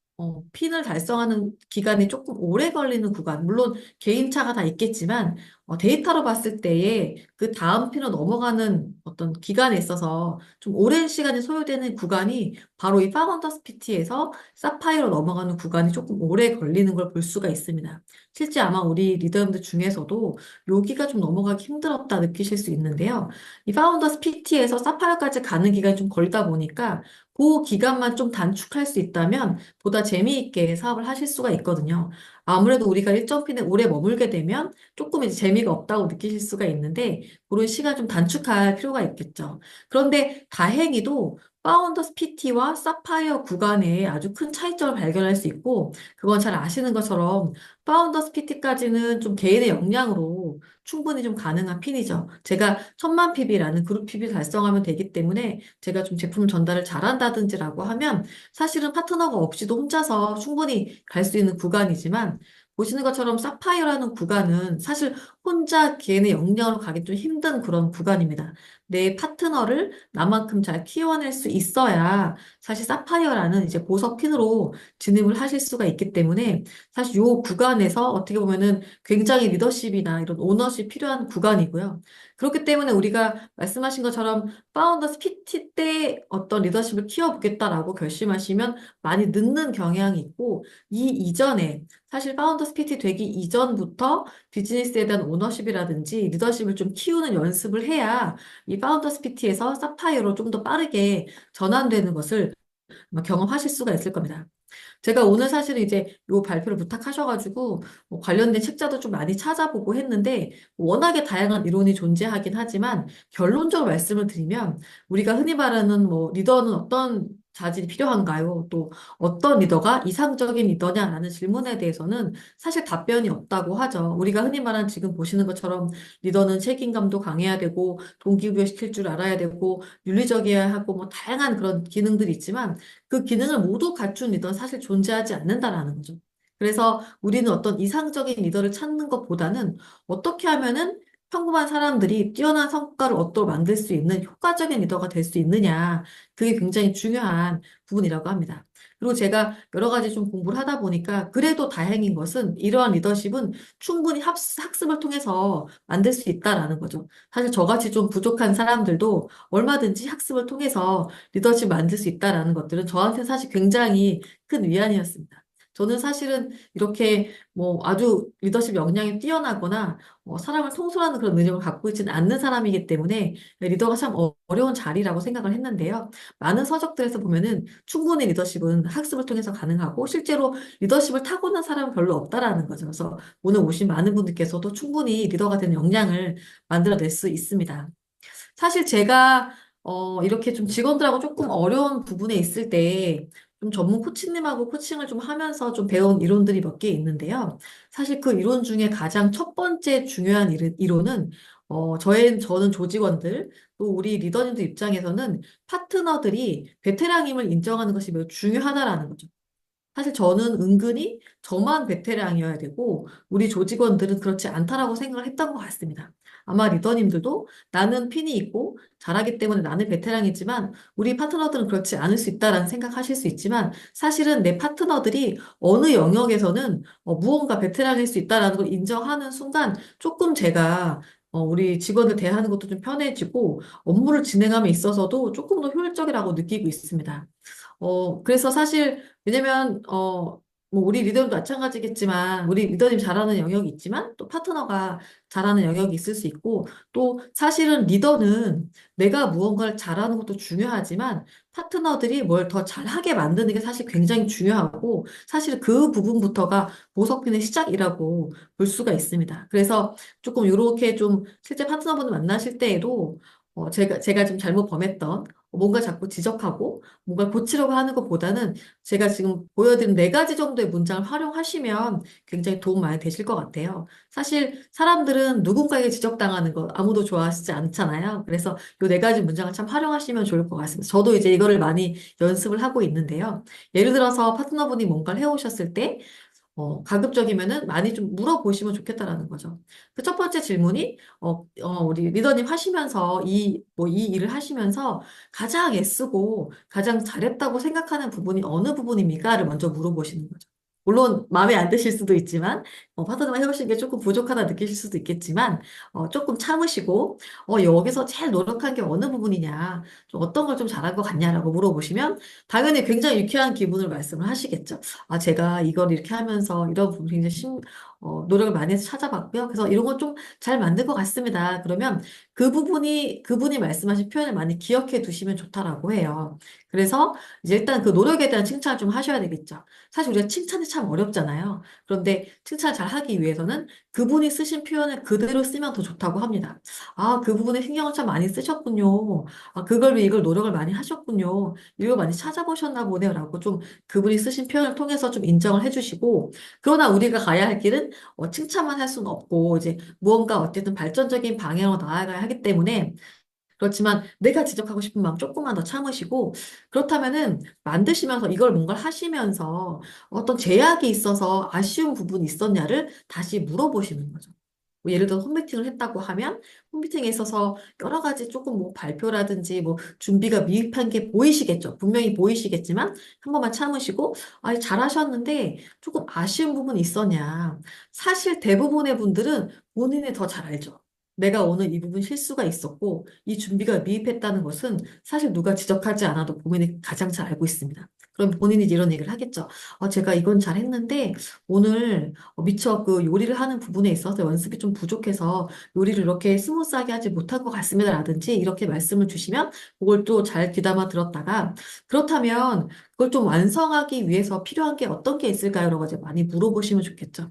핀을 달성하는 기간이 조금 오래 걸리는 구간, 물론 개인차가 다 있겠지만 데이터로 봤을 때에 그 다음 피로 넘어가는 어떤 기간에 있어서 좀 오랜 시간이 소요되는 구간이 바로 이 파운더스 PT에서 사파이어로 넘어가는 구간이 조금 오래 걸리는 걸 볼 수가 있습니다. 실제 아마 우리 리더분들 중에서도 여기가 좀 넘어가기 힘들었다 느끼실 수 있는데요. 이 파운더스 PT에서 사파이어까지 가는 기간이 좀 걸다 보니까 그 기간만 좀 단축할 수 있다면 보다 재미있게 사업을 하실 수가 있거든요. 아무래도 우리가 일정 핀에 오래 머물게 되면 조금 이제 재미가 없다고 느끼실 수가 있는데 그런 시간 좀 단축할 필요가 있겠죠. 그런데 다행히도 파운더스 PT와 사파이어 구간에 아주 큰 차이점을 발견할 수 있고 그건 잘 아시는 것처럼 파운더스 PT까지는 좀 개인의 역량으로 충분히 좀 가능한 핀이죠. 제가 1000만 PB라는 그룹 PB 달성하면 되기 때문에 제가 좀 제품 전달을 잘한다든지라고 하면 사실은 파트너가 없이도 혼자서 충분히 갈 수 있는 구간이지만 보시는 것처럼 사파이어라는 구간은 사실 혼자 개인의 역량으로 가기 좀 힘든 그런 구간입니다. 내 파트너를 나만큼 잘 키워낼 수 있어야 사실 사파이어라는 이제 보석 핀으로 진입을 하실 수가 있기 때문에 사실 이 구간에서 어떻게 보면은 굉장히 리더십이나 이런 오너십 필요한 구간이고요. 그렇기 때문에 우리가 말씀하신 것처럼 파운더스 PT 때 어떤 리더십을 키워보겠다라고 결심하시면 많이 늦는 경향이 있고 이 이전에 사실 파운더스 PT 되기 이전부터 비즈니스에 대한 오너십이라든지 리더십을 좀 키우는 연습을 해야 이 파운더스 PT에서 사파이어로 좀 더 빠르게 전환되는 것을 아마 경험하실 수가 있을 겁니다. 제가 오늘 사실 이제 요 발표를 부탁하셔가지고 뭐 관련된 책자도 좀 많이 찾아보고 했는데 워낙에 다양한 이론이 존재하긴 하지만 결론적으로 말씀을 드리면 우리가 흔히 말하는 뭐 리더는 어떤 자질이 필요한가요? 또 어떤 리더가 이상적인 리더냐라는 질문에 대해서는 사실 답변이 없다고 하죠. 우리가 흔히 말하는 지금 보시는 것처럼 리더는 책임감도 강해야 되고 동기부여시킬 줄 알아야 되고 윤리적이어야 하고 뭐 다양한 그런 기능들이 있지만 그 기능을 모두 갖춘 리더는 사실 존재하지 않는다라는 거죠. 그래서 우리는 어떤 이상적인 리더를 찾는 것보다는 어떻게 하면은 평범한 사람들이 뛰어난 성과를 얻도록 만들 수 있는 효과적인 리더가 될 수 있느냐. 그게 굉장히 중요한 부분이라고 합니다. 그리고 제가 여러 가지 좀 공부를 하다 보니까 그래도 다행인 것은 이러한 리더십은 충분히 학습을 통해서 만들 수 있다라는 거죠. 사실 저같이 좀 부족한 사람들도 얼마든지 학습을 통해서 리더십 만들 수 있다라는 것들은 저한테 사실 굉장히 큰 위안이었습니다. 저는 사실은 이렇게 뭐 아주 리더십 역량이 뛰어나거나 사람을 통솔하는 그런 능력을 갖고 있지는 않는 사람이기 때문에 리더가 참 어려운 자리라고 생각을 했는데요. 많은 서적들에서 보면은 충분히 리더십은 학습을 통해서 가능하고 실제로 리더십을 타고난 사람은 별로 없다라는 거죠. 그래서 오늘 오신 많은 분들께서도 충분히 리더가 되는 역량을 만들어낼 수 있습니다. 사실 제가 이렇게 좀 직원들하고 조금 어려운 부분에 있을 때 좀 전문 코치님하고 코칭을 좀 하면서 좀 배운 이론들이 몇 개 있는데요. 사실 그 이론 중에 가장 첫 번째 중요한 이론은 저는 조직원들 또 우리 리더님들 입장에서는 파트너들이 베테랑임을 인정하는 것이 매우 중요하다라는 거죠. 사실 저는 은근히 저만 베테랑이어야 되고 우리 조직원들은 그렇지 않다라고 생각을 했던 것 같습니다. 아마 리더님들도 나는 핀이 있고 잘하기 때문에 나는 베테랑이지만 우리 파트너들은 그렇지 않을 수 있다라는 생각하실 수 있지만 사실은 내 파트너들이 어느 영역에서는 무언가 베테랑일 수 있다라는 걸 인정하는 순간 조금 제가 우리 직원들 대하는 것도 좀 편해지고 업무를 진행함에 있어서도 조금 더 효율적이라고 느끼고 있습니다. 그래서 사실, 왜냐면, 뭐, 우리 리더도 마찬가지겠지만, 우리 리더님 잘하는 영역이 있지만, 또 파트너가 잘하는 영역이 있을 수 있고, 또 사실은 리더는 내가 무언가를 잘하는 것도 중요하지만, 파트너들이 뭘 더 잘하게 만드는 게 사실 굉장히 중요하고, 사실 그 부분부터가 보석핀의 시작이라고 볼 수가 있습니다. 그래서 조금 이렇게 좀 실제 파트너분을 만나실 때에도, 제가 좀 잘못 범했던, 뭔가 자꾸 지적하고, 뭔가 고치려고 하는 것보다는 제가 지금 보여드린 네 가지 정도의 문장을 활용하시면 굉장히 도움 많이 되실 것 같아요. 사실 사람들은 누군가에게 지적당하는 거 아무도 좋아하시지 않잖아요. 그래서 이 네 가지 문장을 참 활용하시면 좋을 것 같습니다. 저도 이제 이거를 많이 연습을 하고 있는데요. 예를 들어서 파트너분이 뭔가를 해오셨을 때 가급적이면은 많이 좀 물어보시면 좋겠다라는 거죠. 그 첫 번째 질문이, 우리 리더님 하시면서 이 일을 하시면서 가장 애쓰고 가장 잘했다고 생각하는 부분이 어느 부분입니까?를 먼저 물어보시는 거죠. 물론 마음에 안 드실 수도 있지만, 파트너가 해보신 게 조금 부족하다 느끼실 수도 있겠지만, 조금 참으시고, 여기서 제일 노력한 게 어느 부분이냐, 좀 어떤 걸 좀 잘한 것 같냐라고 물어보시면, 당연히 굉장히 유쾌한 기분을 말씀을 하시겠죠. 아, 제가 이걸 이렇게 하면서 이런 부분 굉장히 노력을 많이 해서 찾아봤고요. 그래서 이런 건 좀 잘 만든 것 같습니다. 그러면 그분이 말씀하신 표현을 많이 기억해 두시면 좋다라고 해요. 그래서 이제 일단 그 노력에 대한 칭찬을 좀 하셔야 되겠죠. 사실 우리가 칭찬이 참 어렵잖아요. 그런데 칭찬을 잘 하기 위해서는 그분이 쓰신 표현을 그대로 쓰면 더 좋다고 합니다. 아, 그 부분에 신경을 참 많이 쓰셨군요. 아, 그걸 위해 이걸 노력을 많이 하셨군요. 이걸 많이 찾아보셨나 보네요. 라고 좀 그분이 쓰신 표현을 통해서 좀 인정을 해주시고, 그러나 우리가 가야 할 길은 칭찬만 할 수는 없고, 이제 무언가 어쨌든 발전적인 방향으로 나아가야 하기 때문에, 그렇지만 내가 지적하고 싶은 마음 조금만 더 참으시고, 그렇다면은 만드시면서 이걸 뭔가를 하시면서 어떤 제약이 있어서 아쉬운 부분이 있었냐를 다시 물어보시는 거죠. 뭐 예를 들어 홈미팅을 했다고 하면 홈미팅에 있어서 여러 가지 조금 뭐 발표라든지 뭐 준비가 미흡한 게 보이시겠죠. 분명히 보이시겠지만 한 번만 참으시고 아, 잘하셨는데 조금 아쉬운 부분이 있었냐. 사실 대부분의 분들은 본인이 더 잘 알죠. 내가 오늘 이 부분 실수가 있었고 이 준비가 미흡했다는 것은 사실 누가 지적하지 않아도 본인이 가장 잘 알고 있습니다. 그럼 본인이 이런 얘기를 하겠죠. 제가 이건 잘했는데 오늘 미처 그 요리를 하는 부분에 있어서 연습이 좀 부족해서 요리를 이렇게 스무스하게 하지 못한 것 같습니다. 라든지 이렇게 말씀을 주시면 그걸 또 잘 귀담아 들었다가 그렇다면 그걸 좀 완성하기 위해서 필요한 게 어떤 게 있을까요? 라고 이제 많이 물어보시면 좋겠죠.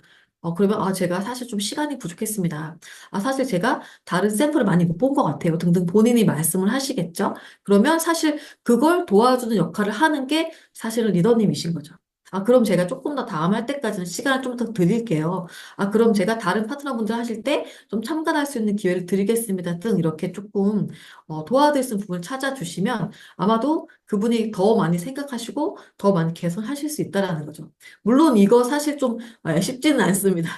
그러면, 제가 사실 좀 시간이 부족했습니다. 사실 제가 다른 샘플을 많이 못 본 것 같아요. 등등 본인이 말씀을 하시겠죠? 그러면 사실 그걸 도와주는 역할을 하는 게 사실은 리더님이신 거죠. 그럼 제가 조금 더 다음 할 때까지는 시간을 좀 더 드릴게요. 그럼 제가 다른 파트너분들 하실 때 좀 참관할 수 있는 기회를 드리겠습니다. 등 이렇게 조금 도와드릴 수 있는 부분을 찾아주시면 아마도 그분이 더 많이 생각하시고 더 많이 개선하실 수 있다라는 거죠. 물론 이거 사실 좀 쉽지는 않습니다.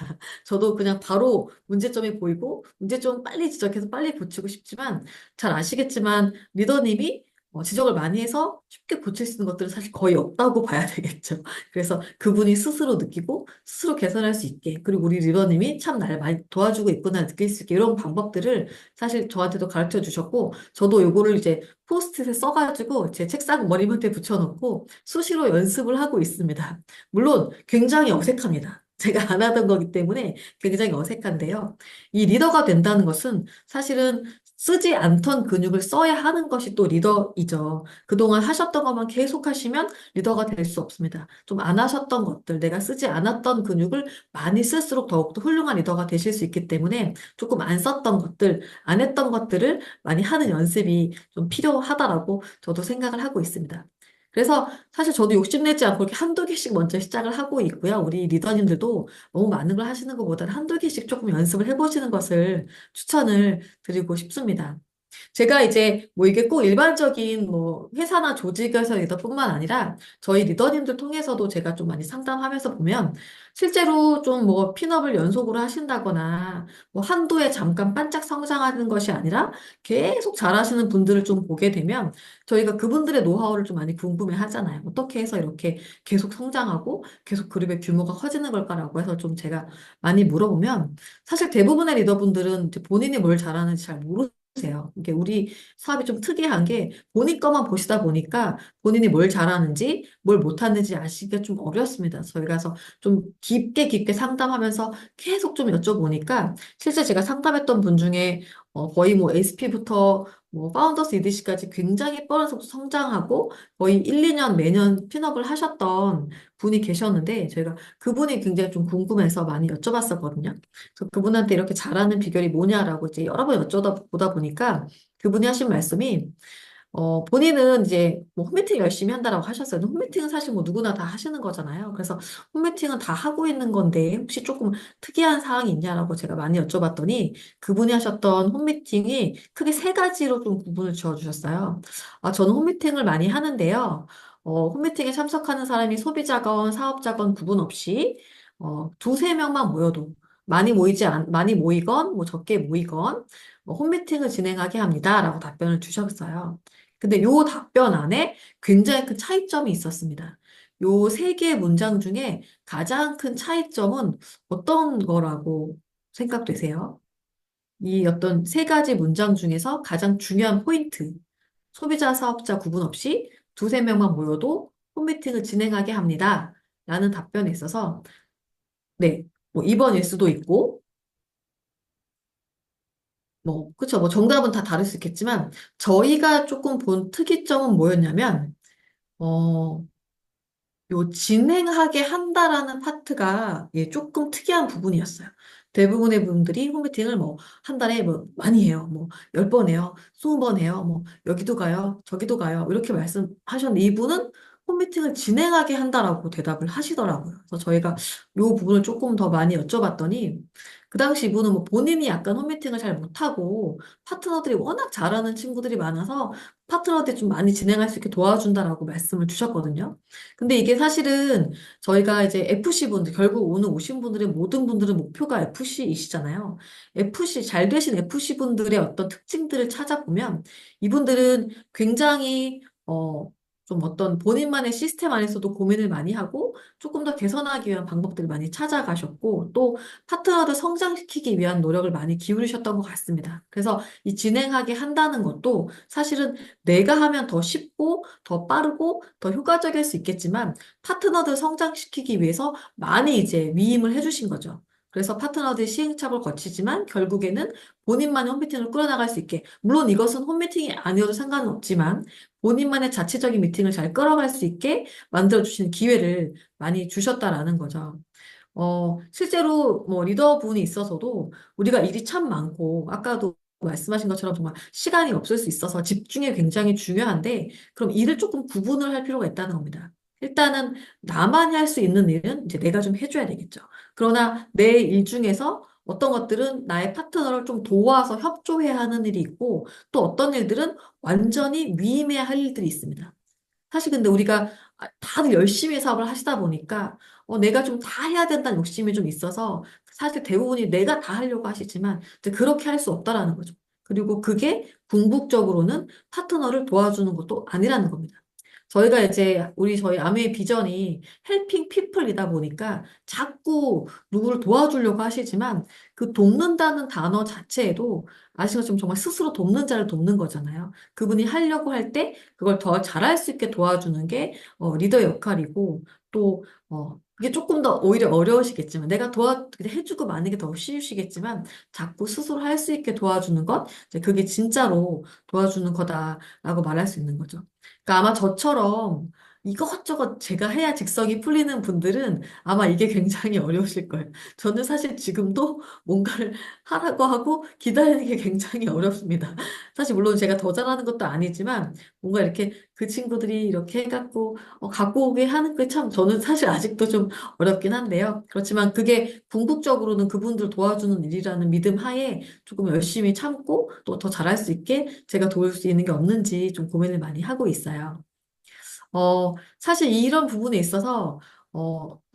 저도 그냥 바로 문제점이 보이고 문제점 빨리 지적해서 빨리 고치고 싶지만 잘 아시겠지만 리더님이 지적을 많이 해서 쉽게 고칠 수 있는 것들은 사실 거의 없다고 봐야 되겠죠. 그래서 그분이 스스로 느끼고 스스로 개선할 수 있게 그리고 우리 리더님이 참 나를 많이 도와주고 있구나 느낄 수 있게 이런 방법들을 사실 저한테도 가르쳐 주셨고 저도 요거를 이제 포스트잇에 써가지고 제 책상 머리맡에 붙여놓고 수시로 연습을 하고 있습니다. 물론 굉장히 어색합니다. 제가 안 하던 거기 때문에 굉장히 어색한데요. 이 리더가 된다는 것은 사실은 쓰지 않던 근육을 써야 하는 것이 또 리더이죠. 그동안 하셨던 것만 계속 하시면 리더가 될 수 없습니다. 좀 안 하셨던 것들, 내가 쓰지 않았던 근육을 많이 쓸수록 더욱더 훌륭한 리더가 되실 수 있기 때문에 조금 안 썼던 것들, 안 했던 것들을 많이 하는 연습이 좀 필요하다라고 저도 생각을 하고 있습니다. 그래서 사실 저도 욕심내지 않고 이렇게 한두 개씩 먼저 시작을 하고 있고요. 우리 리더님들도 너무 많은 걸 하시는 것보다는 한두 개씩 조금 연습을 해보시는 것을 추천을 드리고 싶습니다. 제가 이제 뭐 이게 꼭 일반적인 뭐 회사나 조직에서 리더뿐만 아니라 저희 리더님들 통해서도 제가 좀 많이 상담하면서 보면 실제로 좀 뭐 핀업을 연속으로 하신다거나 뭐 한두 해 잠깐 반짝 성장하는 것이 아니라 계속 잘하시는 분들을 좀 보게 되면 저희가 그분들의 노하우를 좀 많이 궁금해 하잖아요. 어떻게 해서 이렇게 계속 성장하고 계속 그룹의 규모가 커지는 걸까라고 해서 좀 제가 많이 물어보면 사실 대부분의 리더분들은 이제 본인이 뭘 잘하는지 잘 모르세요. 이게 우리 사업이 좀 특이한 게 본인 것만 보시다 보니까 본인이 뭘 잘하는지 뭘 못하는지 아시기가 좀 어렵습니다. 저희가 그래서 좀 깊게 깊게 상담하면서 계속 좀 여쭤보니까 실제 제가 상담했던 분 중에 거의 뭐 SP부터 뭐 파운더스 EDC까지 굉장히 빠른 속도 성장하고 거의 1, 2년 매년 핀업을 하셨던 분이 계셨는데 저희가 그분이 굉장히 좀 궁금해서 많이 여쭤봤었거든요. 그래서 그분한테 이렇게 잘하는 비결이 뭐냐라고 이제 여러 번 여쭤보다 보니까 그분이 하신 말씀이 본인은 이제 뭐 홈미팅 열심히 한다라고 하셨어요. 근데 홈미팅은 사실 뭐 누구나 다 하시는 거잖아요. 그래서 홈미팅은 다 하고 있는 건데 혹시 조금 특이한 사항이 있냐라고 제가 많이 여쭤봤더니 그분이 하셨던 홈미팅이 크게 세 가지로 좀 구분을 지어 주셨어요. 저는 홈미팅을 많이 하는데요. 홈미팅에 참석하는 사람이 소비자건 사업자건 구분 없이 두세 명만 모여도 많이 모이건 뭐 적게 모이건 홈미팅을 진행하게 합니다라고 답변을 주셨어요. 근데 요 답변 안에 굉장히 큰 차이점이 있었습니다. 요 세 개의 문장 중에 가장 큰 차이점은 어떤 거라고 생각되세요? 이 어떤 세 가지 문장 중에서 가장 중요한 포인트. 소비자, 사업자 구분 없이 두세 명만 모여도 홈미팅을 진행하게 합니다. 라는 답변에 있어서, 네, 뭐 2번일 수도 있고, 뭐, 그쵸. 뭐 정답은 다 다를 수 있겠지만, 저희가 조금 본 특이점은 뭐였냐면, 어, 요 진행하게 한다라는 파트가 예, 조금 특이한 부분이었어요. 대부분의 분들이 홈미팅을 뭐 한 달에 뭐 많이 해요. 뭐 10번 해요. 20번 해요. 뭐 여기도 가요. 저기도 가요. 이렇게 말씀하셨는데 이분은 홈미팅을 진행하게 한다라고 대답을 하시더라고요. 그래서 저희가 요 부분을 조금 더 많이 여쭤봤더니 그 당시 이분은 뭐 본인이 약간 홈미팅을 잘 못하고 파트너들이 워낙 잘하는 친구들이 많아서 파트너들이 좀 많이 진행할 수 있게 도와준다라고 말씀을 주셨거든요. 근데 이게 사실은 저희가 이제 FC 분들, 결국 오늘 오신 분들의 모든 분들은 목표가 FC이시잖아요. FC, 잘 되신 FC분들의 어떤 특징들을 찾아보면 이분들은 굉장히, 좀 어떤 본인만의 시스템 안에서도 고민을 많이 하고 조금 더 개선하기 위한 방법들을 많이 찾아가셨고 또 파트너를 성장시키기 위한 노력을 많이 기울이셨던 것 같습니다. 그래서 이 진행하게 한다는 것도 사실은 내가 하면 더 쉽고 더 빠르고 더 효과적일 수 있겠지만 파트너들 성장시키기 위해서 많이 이제 위임을 해주신 거죠. 그래서 파트너들이 시행착오를 거치지만 결국에는 본인만의 홈미팅을 끌어나갈 수 있게 물론 이것은 홈미팅이 아니어도 상관은 없지만 본인만의 자체적인 미팅을 잘 끌어갈 수 있게 만들어주시는 기회를 많이 주셨다라는 거죠. 실제로 뭐 리더분이 있어서도 우리가 일이 참 많고, 아까도 말씀하신 것처럼 정말 시간이 없을 수 있어서 집중이 굉장히 중요한데, 그럼 일을 조금 구분을 할 필요가 있다는 겁니다. 일단은 나만이 할 수 있는 일은 이제 내가 좀 해줘야 되겠죠. 그러나 내 일 중에서 어떤 것들은 나의 파트너를 좀 도와서 협조해야 하는 일이 있고, 또 어떤 일들은 완전히 위임해야 할 일들이 있습니다. 사실 근데 우리가 다들 열심히 사업을 하시다 보니까 내가 좀 다 해야 된다는 욕심이 좀 있어서 사실 대부분이 내가 다 하려고 하시지만 이제 그렇게 할 수 없다라는 거죠. 그리고 그게 궁극적으로는 파트너를 도와주는 것도 아니라는 겁니다. 저희가 이제 저희 아메의 비전이 헬핑 피플이다 보니까 자꾸 누구를 도와주려고 하시지만 그 돕는다는 단어 자체에도 아시는 것처럼 정말 스스로 돕는 자를 돕는 거잖아요. 그분이 하려고 할 때 그걸 더 잘할 수 있게 도와주는 게 리더의 역할이고 또 그게 조금 더 오히려 어려우시겠지만 내가 해주고 마는 게 더 쉬우시겠지만 자꾸 스스로 할 수 있게 도와주는 것 이제 그게 진짜로 도와주는 거다라고 말할 수 있는 거죠. 그러니까 아마 저처럼 이것저것 제가 해야 직성이 풀리는 분들은 아마 이게 굉장히 어려우실 거예요. 저는 사실 지금도 뭔가를 하라고 하고 기다리는 게 굉장히 어렵습니다. 사실 물론 제가 더 잘하는 것도 아니지만 뭔가 이렇게 그 친구들이 이렇게 해갖고 갖고 오게 하는 게 참 저는 사실 아직도 좀 어렵긴 한데요. 그렇지만 그게 궁극적으로는 그분들 도와주는 일이라는 믿음 하에 조금 열심히 참고 또 더 잘할 수 있게 제가 도울 수 있는 게 없는지 좀 고민을 많이 하고 있어요. 사실 이런 부분에 있어서,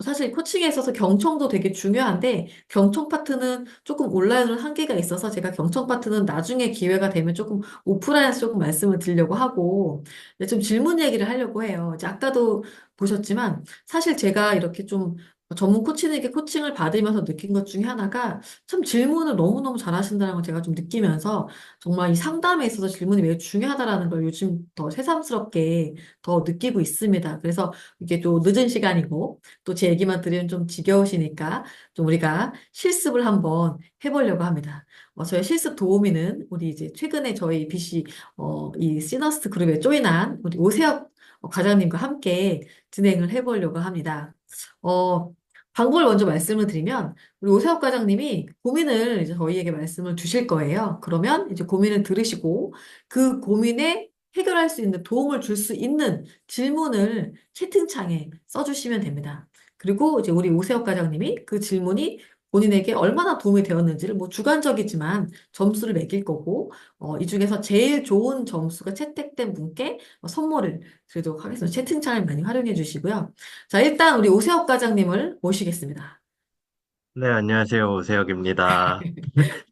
사실 코칭에 있어서 경청도 되게 중요한데, 경청 파트는 조금 온라인으로 한계가 있어서 제가 경청 파트는 나중에 기회가 되면 조금 오프라인에서 조금 말씀을 드리려고 하고, 네, 좀 질문 얘기를 하려고 해요. 이제 아까도 보셨지만, 사실 제가 이렇게 좀 전문 코치에게 코칭을 받으면서 느낀 것 중에 하나가 참 질문을 너무너무 잘하신다는 걸 제가 좀 느끼면서 정말 이 상담에 있어서 질문이 매우 중요하다라는 걸 요즘 더 새삼스럽게 더 느끼고 있습니다. 그래서 이게 또 늦은 시간이고 또 제 얘기만 들으면 좀 지겨우시니까 좀 우리가 실습을 한번 해보려고 합니다. 저희 실습 도우미는 우리 이제 최근에 저희 BC 이 시너스트 그룹에 조인한 우리 오세혁 과장님과 함께 진행을 해보려고 합니다. 어, 방법을 먼저 말씀을 드리면 우리 오세혁 과장님이 고민을 이제 저희에게 말씀을 주실 거예요. 그러면 이제 고민을 들으시고 그 고민에 해결할 수 있는 도움을 줄 수 있는 질문을 채팅창에 써주시면 됩니다. 그리고 이제 우리 오세혁 과장님이 그 질문이 본인에게 얼마나 도움이 되었는지를 뭐 주관적이지만 점수를 매길 거고, 이 중에서 제일 좋은 점수가 채택된 분께 선물을 드리도록 하겠습니다. 채팅창을 많이 활용해 주시고요. 자, 일단 우리 오세혁 과장님을 모시겠습니다. 네, 안녕하세요. 오세혁입니다.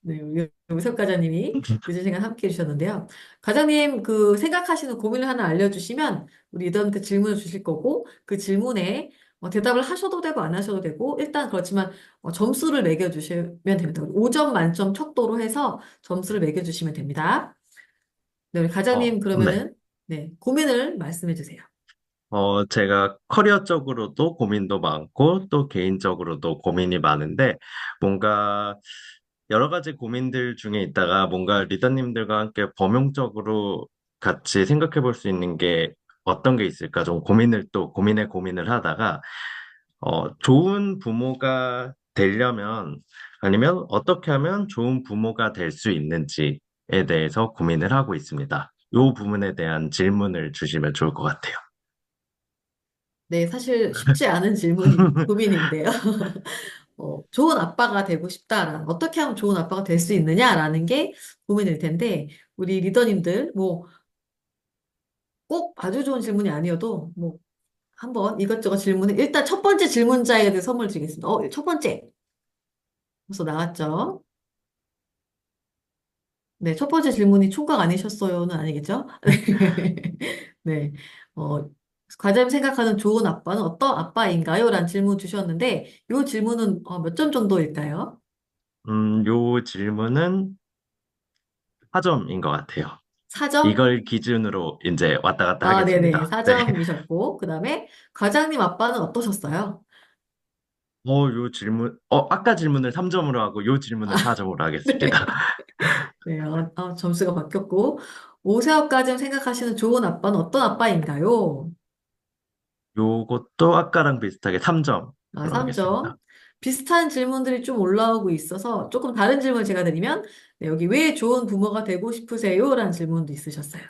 네, 우리 오세혁 과장님이 늦은 시간 함께 해주셨는데요. 과장님 그 생각하시는 고민을 하나 알려주시면 우리 리더한테 질문을 주실 거고 그 질문에 대답을 하셔도 되고 안 하셔도 되고 일단 그렇지만 점수를 매겨주시면 됩니다. 5점 만점 척도로 해서 점수를 매겨주시면 됩니다. 네, 우리 과장님 네. 그러면은 네, 고민을 말씀해 주세요. 제가 커리어적으로도 고민도 많고, 또 개인적으로도 고민이 많은데, 뭔가 여러 가지 고민들 중에 있다가 뭔가 리더님들과 함께 범용적으로 같이 생각해 볼 수 있는 게 어떤 게 있을까? 좀 고민을 또 고민을 하다가, 좋은 부모가 되려면, 아니면 어떻게 하면 좋은 부모가 될 수 있는지에 대해서 고민을 하고 있습니다. 이 부분에 대한 질문을 주시면 좋을 것 같아요. 네, 사실 쉽지 않은 질문이 고민인데요. 좋은 아빠가 되고 싶다라는, 어떻게 하면 좋은 아빠가 될 수 있느냐라는 게 고민일 텐데, 우리 리더님들, 뭐, 꼭 아주 좋은 질문이 아니어도, 뭐, 한번 이것저것 질문해. 일단 첫 번째 질문자에게 선물 드리겠습니다. 첫 번째. 벌써 나왔죠? 네, 첫 번째 질문이 총각 아니셨어요는 아니겠죠? 네. 어, 과장님 생각하는 좋은 아빠는 어떤 아빠인가요? 라는 질문 주셨는데, 이 질문은 몇 점 정도일까요? 요 질문은 4점인 것 같아요. 4점? 이걸 기준으로 이제 왔다 갔다 아, 네네. 하겠습니다. 네. 4점이셨고, 그 다음에 과장님 아빠는 어떠셨어요? 요 질문, 아까 질문을 3점으로 하고 요 질문을 4점으로 하겠습니다. 네. 네, 점수가 바뀌었고, 오세훈까지 생각하시는 좋은 아빠는 어떤 아빠인가요? 요것도 아까랑 비슷하게 3점으로 아, 하겠습니다. 3점. 비슷한 질문들이 좀 올라오고 있어서 조금 다른 질문 제가 드리면, 네, 여기 왜 좋은 부모가 되고 싶으세요? 라는 질문도 있으셨어요.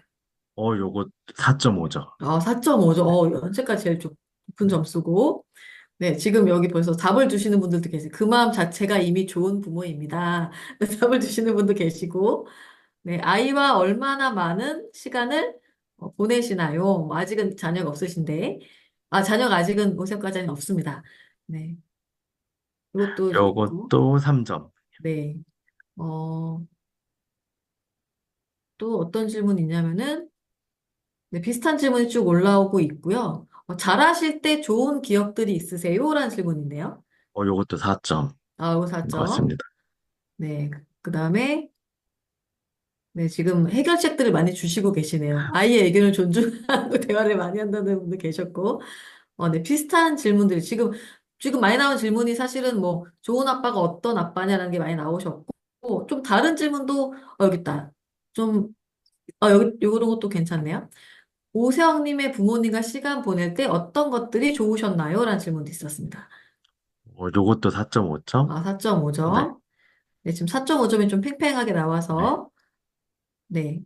요거 4.5점. 4.5점. 현재까지 제일 높은 점수고, 네, 지금 여기 벌써 답을 주시는 분들도 계세요. 그 마음 자체가 이미 좋은 부모입니다. 답을 주시는 분도 계시고, 네, 아이와 얼마나 많은 시간을 보내시나요? 뭐 아직은 자녀가 없으신데, 자녀가 아직은 오세까지는 없습니다. 네, 이것도 있고, 요것도 3점. 네, 어, 또 어떤 질문이 있냐면은, 네, 비슷한 질문이 쭉 올라오고 있고요. 잘하실 때 좋은 기억들이 있으세요? 라는 질문인데요. 요것도 4점인 4 것 점 같습니다. 네, 그 다음에, 네, 지금 해결책들을 많이 주시고 계시네요. 아이의 의견을 존중하고 대화를 많이 한다는 분도 계셨고, 네, 비슷한 질문들이 지금 많이 나온 질문이 사실은 뭐, 좋은 아빠가 어떤 아빠냐라는 게 많이 나오셨고, 좀 다른 질문도, 여기 있다. 좀, 요런 것도 괜찮네요. 오세영님의 부모님과 시간 보낼 때 어떤 것들이 좋으셨나요? 라는 질문도 있었습니다. 요것도 4.5점. 4.5점. 네, 네, 지금 4.5점이 좀 팽팽하게 네. 나와서, 네.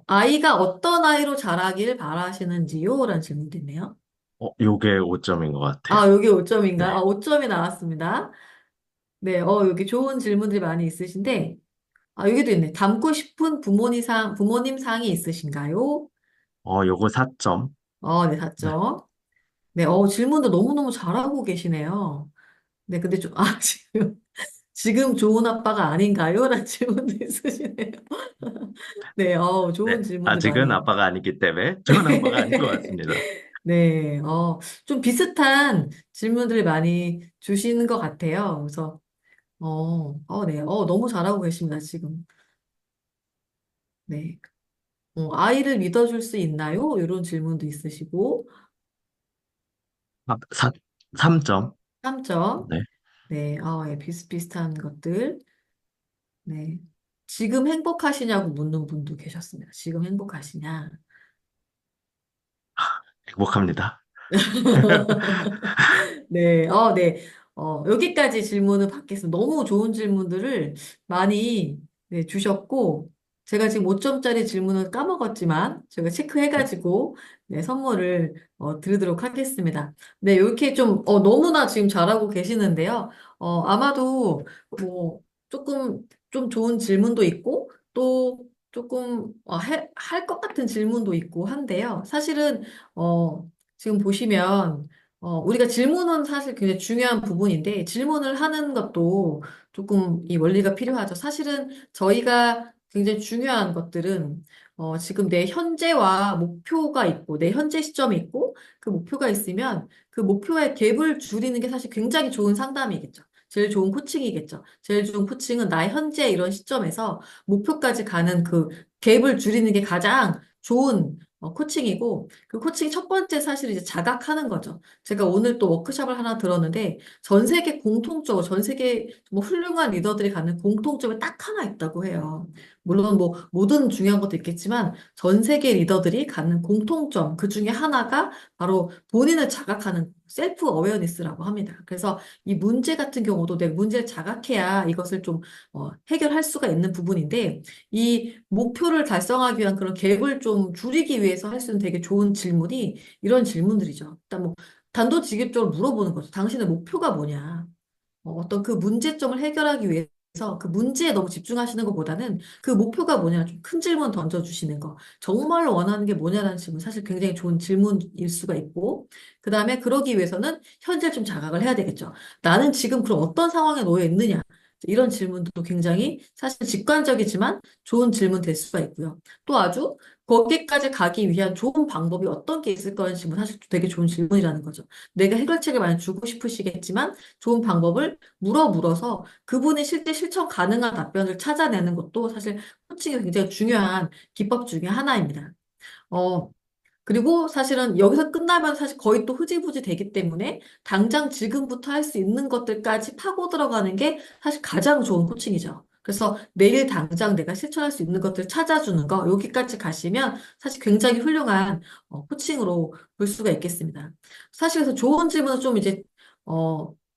아이가 어떤 아이로 자라길 바라시는지요? 라는 질문도 있네요. 요게 5점인 것 같아요. 여기 네. 5점인가? 5점이 나왔습니다. 네, 여기 좋은 질문들이 많이 있으신데, 여기도 있네. 닮고 싶은 부모님 상이 있으신가요? 요거 4점. 네, 네. 4점. 네, 질문도 너무너무 잘하고 계시네요. 네, 근데 지금 좋은 아빠가 아닌가요? 라는 질문도 있으시네요. 네, 네. 좋은 질문들 아직은 많이. 아빠가 아니기 때문에 좋은 아빠가 아닌 것 같습니다. 네, 좀 비슷한 질문들을 많이 주시는 것 같아요. 그래서, 네, 너무 잘하고 계십니다, 지금. 네. 아이를 믿어줄 수 있나요? 이런 질문도 있으시고, 3점. 3점. 네. 네, 예, 비슷비슷한 것들. 네. 지금 행복하시냐고 묻는 분도 계셨습니다. 지금 행복하시냐? 행복합니다. 네, 네. 여기까지 질문을 받겠습니다. 너무 좋은 질문들을 많이 네, 주셨고, 제가 지금 5점짜리 질문을 까먹었지만, 제가 체크해가지고, 네, 선물을 드리도록 하겠습니다. 네, 이렇게 좀, 너무나 지금 잘하고 계시는데요. 아마도, 뭐, 좀 좋은 질문도 있고, 또 조금, 할 것 같은 질문도 있고 한데요. 사실은, 지금 보시면, 우리가 질문은 사실 굉장히 중요한 부분인데, 질문을 하는 것도 조금 이 원리가 필요하죠. 사실은 저희가 굉장히 중요한 것들은, 지금 내 현재와 목표가 있고, 내 현재 시점이 있고, 그 목표가 있으면, 그 목표의 갭을 줄이는 게 사실 굉장히 좋은 상담이겠죠. 제일 좋은 코칭이겠죠. 제일 좋은 코칭은 나의 현재 이런 시점에서 목표까지 가는 그 갭을 줄이는 게 가장 좋은 코칭이고, 그 코칭이 첫 번째 사실 이제 자각하는 거죠. 제가 오늘 또 워크숍을 하나 들었는데 전 세계 공통적으로 전 세계 뭐 훌륭한 리더들이 갖는 공통점이 딱 하나 있다고 해요. 물론 뭐 모든 중요한 것도 있겠지만 전 세계 리더들이 갖는 공통점 그 중에 하나가 바로 본인을 자각하는 셀프 어웨어니스라고 합니다. 그래서 이 문제 같은 경우도 내가 문제를 자각해야 이것을 좀 해결할 수가 있는 부분인데 이 목표를 달성하기 위한 그런 갭을 좀 줄이기 위해서 할 수 있는 되게 좋은 질문이 이런 질문들이죠. 일단 뭐 단도직입적으로 물어보는 거죠. 당신의 목표가 뭐냐? 어떤 그 문제점을 해결하기 위해서 그 문제에 너무 집중하시는 것보다는 그 목표가 뭐냐 좀 큰 질문 던져주시는 거. 정말로 원하는 게 뭐냐라는 질문 사실 굉장히 좋은 질문일 수가 있고 그다음에 그러기 위해서는 현재를 좀 자각을 해야 되겠죠. 나는 지금 그럼 어떤 상황에 놓여 있느냐. 이런 질문도 굉장히 사실 직관적이지만 좋은 질문 될 수가 있고요. 또 아주 거기까지 가기 위한 좋은 방법이 어떤 게 있을까라는 질문 사실 되게 좋은 질문이라는 거죠. 내가 해결책을 많이 주고 싶으시겠지만 좋은 방법을 물어서 그분이 실제 실천 가능한 답변을 찾아내는 것도 사실 코칭이 굉장히 중요한 기법 중에 하나입니다. 어, 그리고 사실은 여기서 끝나면 사실 거의 또 흐지부지 되기 때문에 당장 지금부터 할 수 있는 것들까지 파고 들어가는 게 사실 가장 좋은 코칭이죠. 그래서 내일 당장 내가 실천할 수 있는 것들 찾아주는 거, 여기까지 가시면 사실 굉장히 훌륭한 코칭으로 볼 수가 있겠습니다. 사실 그래서 좋은 질문은 좀 이제,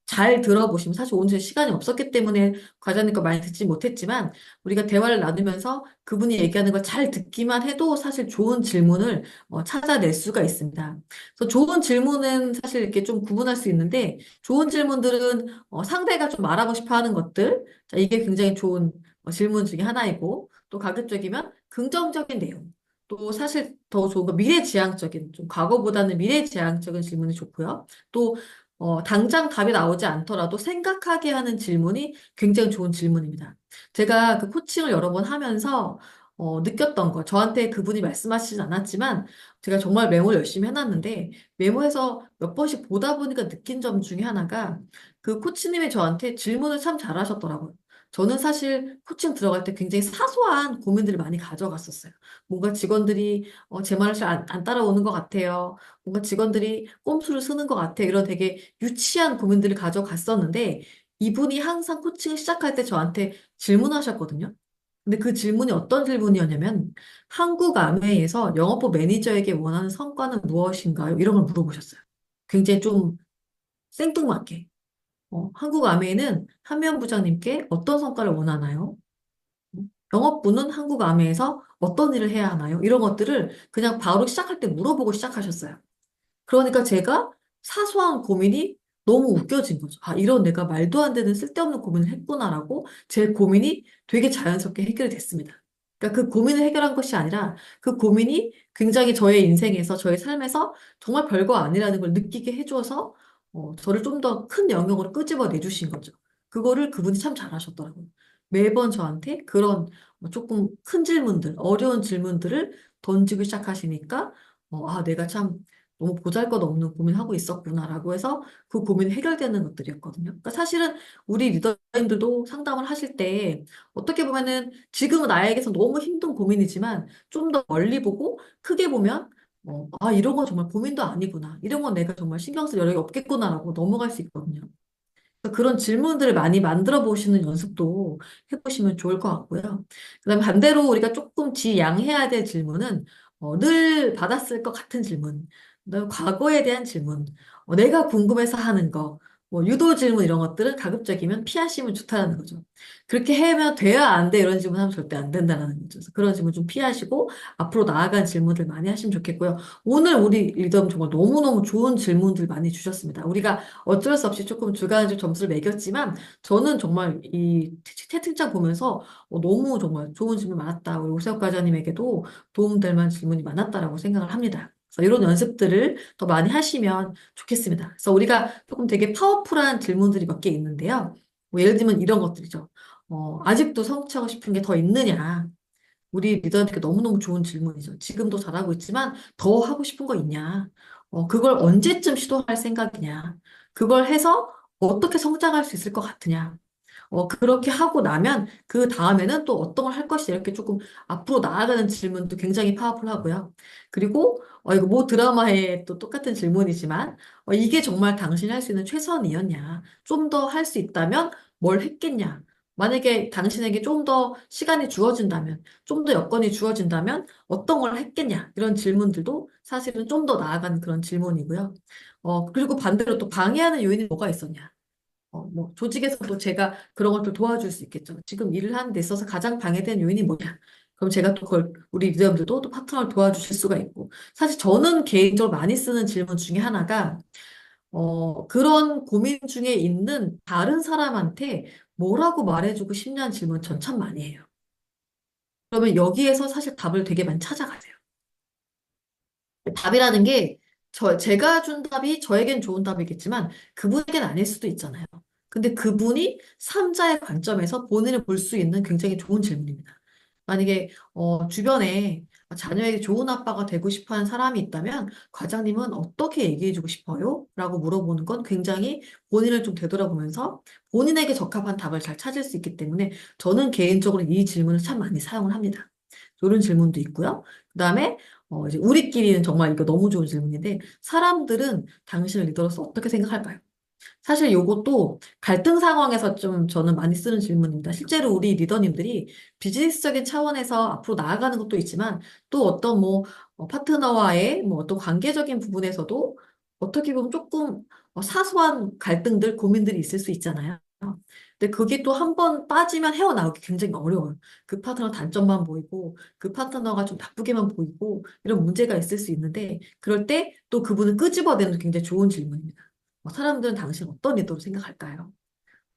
잘 들어보시면 사실 오늘 시간이 없었기 때문에 과장님 거 많이 듣지 못했지만 우리가 대화를 나누면서 그분이 얘기하는 걸 잘 듣기만 해도 사실 좋은 질문을 찾아낼 수가 있습니다. 그래서 좋은 질문은 사실 이렇게 좀 구분할 수 있는데, 좋은 질문들은 상대가 좀 말하고 싶어 하는 것들, 자, 이게 굉장히 좋은 질문 중에 하나이고, 또 가급적이면 긍정적인 내용, 또 사실 더 좋은 건 미래지향적인, 좀 과거보다는 미래지향적인 질문이 좋고요. 또 당장 답이 나오지 않더라도 생각하게 하는 질문이 굉장히 좋은 질문입니다. 제가 그 코칭을 여러 번 하면서 느꼈던 거, 저한테 그분이 말씀하시진 않았지만, 제가 정말 메모를 열심히 해놨는데, 메모해서 몇 번씩 보다 보니까 느낀 점 중에 하나가, 그 코치님이 저한테 질문을 참 잘하셨더라고요. 저는 사실 코칭 들어갈 때 굉장히 사소한 고민들을 많이 가져갔었어요. 뭔가 직원들이 제 말을 잘 안 따라오는 것 같아요. 뭔가 직원들이 꼼수를 쓰는 것 같아요. 이런 되게 유치한 고민들을 가져갔었는데, 이분이 항상 코칭을 시작할 때 저한테 질문하셨거든요. 근데 그 질문이 어떤 질문이었냐면 한국 아메이에서 영업부 매니저에게 원하는 성과는 무엇인가요? 이런 걸 물어보셨어요. 굉장히 좀 생뚱맞게. 한국 아메이는 한미연 부장님께 어떤 성과를 원하나요? 영업부는 한국 아메이에서 어떤 일을 해야 하나요? 이런 것들을 그냥 바로 시작할 때 물어보고 시작하셨어요. 그러니까 제가 사소한 고민이 너무 웃겨진 거죠. 아, 이런 내가 말도 안 되는 쓸데없는 고민을 했구나라고 제 고민이 되게 자연스럽게 해결이 됐습니다. 그러니까 그 고민을 해결한 것이 아니라 그 고민이 굉장히 저의 인생에서, 저의 삶에서 정말 별거 아니라는 걸 느끼게 해줘서 저를 좀 더 큰 영역으로 끄집어 내주신 거죠. 그거를 그분이 참 잘하셨더라고요. 매번 저한테 그런 조금 큰 질문들, 어려운 질문들을 던지기 시작하시니까 아, 내가 참 너무 보잘것없는 고민하고 있었구나라고 해서 그 고민이 해결되는 것들이었거든요. 그러니까 사실은 우리 리더님들도 상담을 하실 때 어떻게 보면은 지금은 나에게서 너무 힘든 고민이지만 좀 더 멀리 보고 크게 보면 아, 이런 건 정말 고민도 아니구나. 이런 건 내가 정말 신경 쓸 여력이 없겠구나라고 넘어갈 수 있거든요. 그러니까 그런 질문들을 많이 만들어 보시는 연습도 해보시면 좋을 것 같고요. 그다음에 반대로 우리가 조금 지양해야 될 질문은 늘 받았을 것 같은 질문, 그다음에 과거에 대한 질문, 내가 궁금해서 하는 거, 유도 질문 이런 것들은 가급적이면 피하시면 좋다는 거죠. 그렇게 하면 돼야 안 돼 이런 질문 하면 절대 안 된다는 거죠. 그래서 그런 질문 좀 피하시고 앞으로 나아간 질문들 많이 하시면 좋겠고요. 오늘 우리 리더님 정말 너무너무 좋은 질문들 많이 주셨습니다. 우리가 어쩔 수 없이 조금 주간적 점수를 매겼지만 저는 정말 이 채팅창 보면서 너무 정말 좋은 질문 많았다. 우리 오세혁 과장님에게도 도움될 만한 질문이 많았다라고 생각을 합니다. 그래서 이런 연습들을 더 많이 하시면 좋겠습니다. 그래서 우리가 조금 되게 파워풀한 질문들이 몇 개 있는데요. 뭐 예를 들면 이런 것들이죠. 아직도 성취하고 싶은 게 더 있느냐? 우리 리더한테 너무너무 좋은 질문이죠. 지금도 잘하고 있지만 더 하고 싶은 거 있냐? 그걸 언제쯤 시도할 생각이냐? 그걸 해서 어떻게 성장할 수 있을 것 같으냐? 그렇게 하고 나면 그 다음에는 또 어떤 걸 할 것이 이렇게 조금 앞으로 나아가는 질문도 굉장히 파워풀하고요. 그리고 이거 뭐 드라마에 또 똑같은 질문이지만 이게 정말 당신이 할 수 있는 최선이었냐? 좀 더 할 수 있다면 뭘 했겠냐? 만약에 당신에게 좀 더 시간이 주어진다면, 좀 더 여건이 주어진다면 어떤 걸 했겠냐? 이런 질문들도 사실은 좀 더 나아가는 그런 질문이고요. 그리고 반대로 또 방해하는 요인이 뭐가 있었냐? 뭐, 조직에서도 제가 그런 것들 도와줄 수 있겠죠. 지금 일을 하는 데 있어서 가장 방해된 요인이 뭐냐? 그럼 제가 또 그걸, 우리 리더님들도 또 파트너를 도와주실 수가 있고. 사실 저는 개인적으로 많이 쓰는 질문 중에 하나가, 그런 고민 중에 있는 다른 사람한테 뭐라고 말해주고 싶냐는 질문 전 참 많이 해요. 그러면 여기에서 사실 답을 되게 많이 찾아가세요. 답이라는 게 제가 준 답이 저에겐 좋은 답이겠지만 그분에겐 아닐 수도 있잖아요. 근데 그분이 삼자의 관점에서 본인을 볼 수 있는 굉장히 좋은 질문입니다. 만약에 주변에 자녀에게 좋은 아빠가 되고 싶어 하는 사람이 있다면 과장님은 어떻게 얘기해 주고 싶어요? 라고 물어보는 건 굉장히 본인을 좀 되돌아보면서 본인에게 적합한 답을 잘 찾을 수 있기 때문에 저는 개인적으로 이 질문을 참 많이 사용을 합니다. 이런 질문도 있고요. 그다음에 이제 우리끼리는 정말 이거 너무 좋은 질문인데 사람들은 당신을 리더로서 어떻게 생각할까요? 사실 요것도 갈등 상황에서 좀 저는 많이 쓰는 질문입니다. 실제로 우리 리더님들이 비즈니스적인 차원에서 앞으로 나아가는 것도 있지만 또 어떤 뭐 파트너와의 뭐 어떤 관계적인 부분에서도 어떻게 보면 조금 사소한 갈등들, 고민들이 있을 수 있잖아요. 근데 그게 또 한 번 빠지면 헤어나오기 굉장히 어려워요. 그 파트너 단점만 보이고 그 파트너가 좀 나쁘게만 보이고 이런 문제가 있을 수 있는데 그럴 때 또 그분을 끄집어내는 굉장히 좋은 질문입니다. 사람들은 당신 어떤 의도로 생각할까요?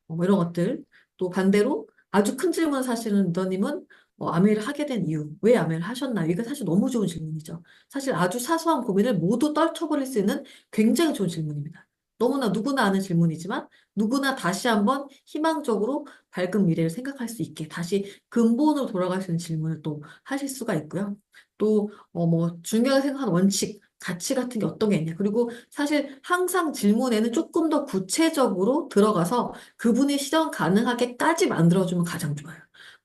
뭐 이런 것들. 또 반대로 아주 큰 질문 사실은 너님은 아메이를 하게 된 이유, 왜 아메이를 하셨나요? 이거 사실 너무 좋은 질문이죠. 사실 아주 사소한 고민을 모두 떨쳐버릴 수 있는 굉장히 좋은 질문입니다. 너무나 누구나 아는 질문이지만 누구나 다시 한번 희망적으로 밝은 미래를 생각할 수 있게 다시 근본으로 돌아갈 수 있는 질문을 또 하실 수가 있고요. 또 뭐 중요하게 생각하는 원칙, 가치 같은 게 어떤 게 있냐. 그리고 사실 항상 질문에는 조금 더 구체적으로 들어가서 그분이 실현 가능하게까지 만들어주면 가장 좋아요.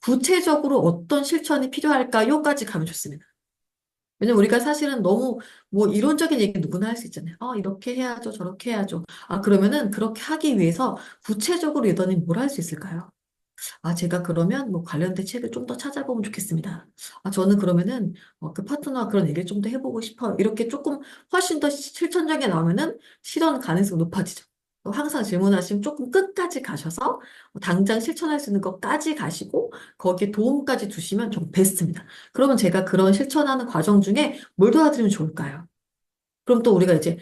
구체적으로 어떤 실천이 필요할까요?까지 가면 좋습니다. 왜냐면 우리가 사실은 너무 뭐 이론적인 얘기 누구나 할 수 있잖아요. 이렇게 해야죠, 저렇게 해야죠. 그러면은 그렇게 하기 위해서 구체적으로 리더님 뭘 할 수 있을까요? 제가 그러면 뭐 관련된 책을 좀 더 찾아보면 좋겠습니다. 저는 그러면은 그 파트너와 그런 얘기를 좀 더 해보고 싶어요. 이렇게 조금 훨씬 더 실천적인 나오면은 실현 가능성이 높아지죠. 또 항상 질문하시면 조금 끝까지 가셔서 당장 실천할 수 있는 것까지 가시고 거기에 도움까지 주시면 좀 베스트입니다. 그러면 제가 그런 실천하는 과정 중에 뭘 도와드리면 좋을까요? 그럼 또 우리가 이제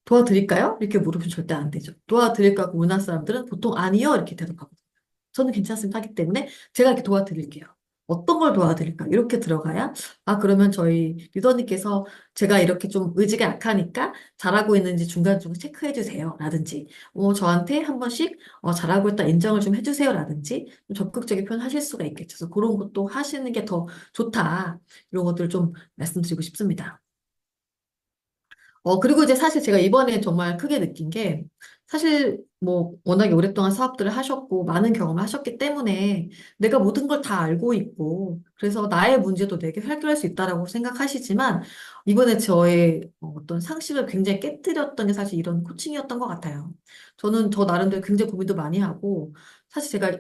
도와드릴까요? 이렇게 물으면 절대 안 되죠. 도와드릴까 하고 우리나라 사람들은 보통 아니요 이렇게 대답하거든요. 저는 괜찮습니다 하기 때문에 제가 이렇게 도와드릴게요. 어떤 걸 도와드릴까? 이렇게 들어가야, 그러면 저희 리더님께서 제가 이렇게 좀 의지가 약하니까 잘하고 있는지 중간중간 체크해 주세요. 라든지, 저한테 한 번씩 잘하고 있다 인정을 좀 해주세요. 라든지, 좀 적극적인 표현 하실 수가 있겠죠. 그래서 그런 것도 하시는 게 더 좋다. 이런 것들 좀 말씀드리고 싶습니다. 그리고 이제 사실 제가 이번에 정말 크게 느낀 게, 사실 뭐 워낙에 오랫동안 사업들을 하셨고, 많은 경험을 하셨기 때문에 내가 모든 걸 다 알고 있고, 그래서 나의 문제도 내게 해결할 수 있다라고 생각하시지만, 이번에 저의 어떤 상식을 굉장히 깨뜨렸던 게 사실 이런 코칭이었던 것 같아요. 저는 저 나름대로 굉장히 고민도 많이 하고, 사실 제가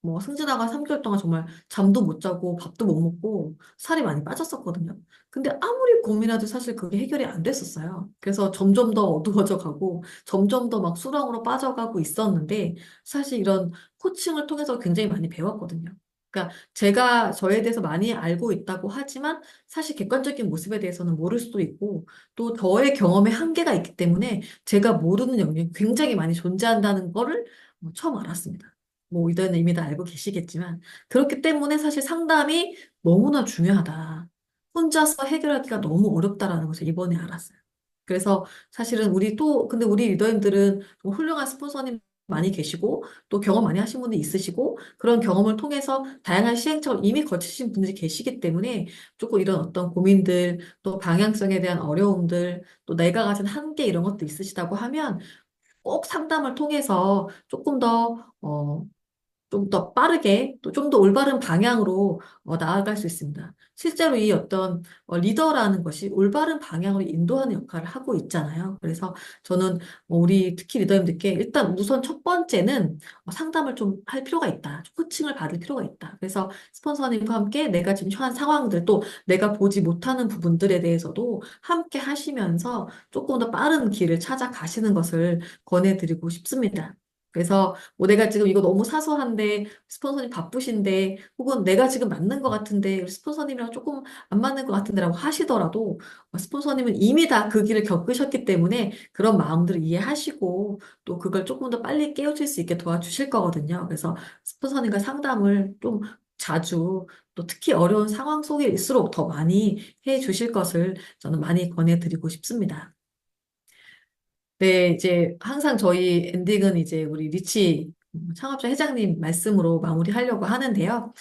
뭐 승진아가 3개월 동안 정말 잠도 못 자고 밥도 못 먹고 살이 많이 빠졌었거든요. 근데 아무리 고민해도 사실 그게 해결이 안 됐었어요. 그래서 점점 더 어두워져 가고 점점 더 막 수렁으로 빠져가고 있었는데 사실 이런 코칭을 통해서 굉장히 많이 배웠거든요. 그러니까 제가 저에 대해서 많이 알고 있다고 하지만 사실 객관적인 모습에 대해서는 모를 수도 있고 또 저의 경험에 한계가 있기 때문에 제가 모르는 영역이 굉장히 많이 존재한다는 거를 처음 알았습니다. 뭐 이들은 이미 다 알고 계시겠지만 그렇기 때문에 사실 상담이 너무나 중요하다. 혼자서 해결하기가 너무 어렵다라는 것을 이번에 알았어요. 그래서 사실은 근데 우리 리더님들은 좀 훌륭한 스폰서님 많이 계시고 또 경험 많이 하신 분들이 있으시고 그런 경험을 통해서 다양한 시행착오를 이미 거치신 분들이 계시기 때문에 조금 이런 어떤 고민들 또 방향성에 대한 어려움들 또 내가 가진 한계 이런 것도 있으시다고 하면 꼭 상담을 통해서 조금 좀 더 빠르게 또 좀 더 올바른 방향으로 나아갈 수 있습니다. 실제로 이 어떤 리더라는 것이 올바른 방향으로 인도하는 역할을 하고 있잖아요. 그래서 저는 우리 특히 리더님들께 일단 우선 첫 번째는 상담을 좀 할 필요가 있다. 코칭을 받을 필요가 있다. 그래서 스폰서님과 함께 내가 지금 처한 상황들 또 내가 보지 못하는 부분들에 대해서도 함께 하시면서 조금 더 빠른 길을 찾아가시는 것을 권해드리고 싶습니다. 그래서 뭐 내가 지금 이거 너무 사소한데 스폰서님 바쁘신데 혹은 내가 지금 맞는 것 같은데 스폰서님이랑 조금 안 맞는 것 같은데라고 하시더라도 스폰서님은 이미 다 그 길을 겪으셨기 때문에 그런 마음들을 이해하시고 또 그걸 조금 더 빨리 깨우칠 수 있게 도와주실 거거든요. 그래서 스폰서님과 상담을 좀 자주 또 특히 어려운 상황 속일수록 더 많이 해 주실 것을 저는 많이 권해드리고 싶습니다. 네, 이제 항상 저희 엔딩은 이제 우리 리치 창업자 회장님 말씀으로 마무리하려고 하는데요.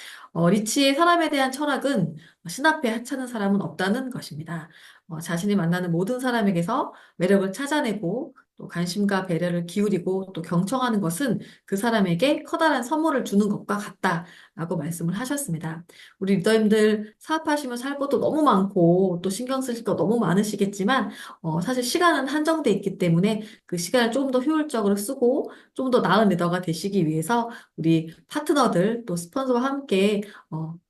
리치의 사람에 대한 철학은 신 앞에 하찮은 사람은 없다는 것입니다. 자신이 만나는 모든 사람에게서 매력을 찾아내고 또 관심과 배려를 기울이고 또 경청하는 것은 그 사람에게 커다란 선물을 주는 것과 같다라고 말씀을 하셨습니다. 우리 리더님들 사업하시면 살 것도 너무 많고 또 신경 쓰실 거 너무 많으시겠지만 사실 시간은 한정돼 있기 때문에 그 시간을 조금 더 효율적으로 쓰고 좀 더 나은 리더가 되시기 위해서 우리 파트너들 또 스폰서와 함께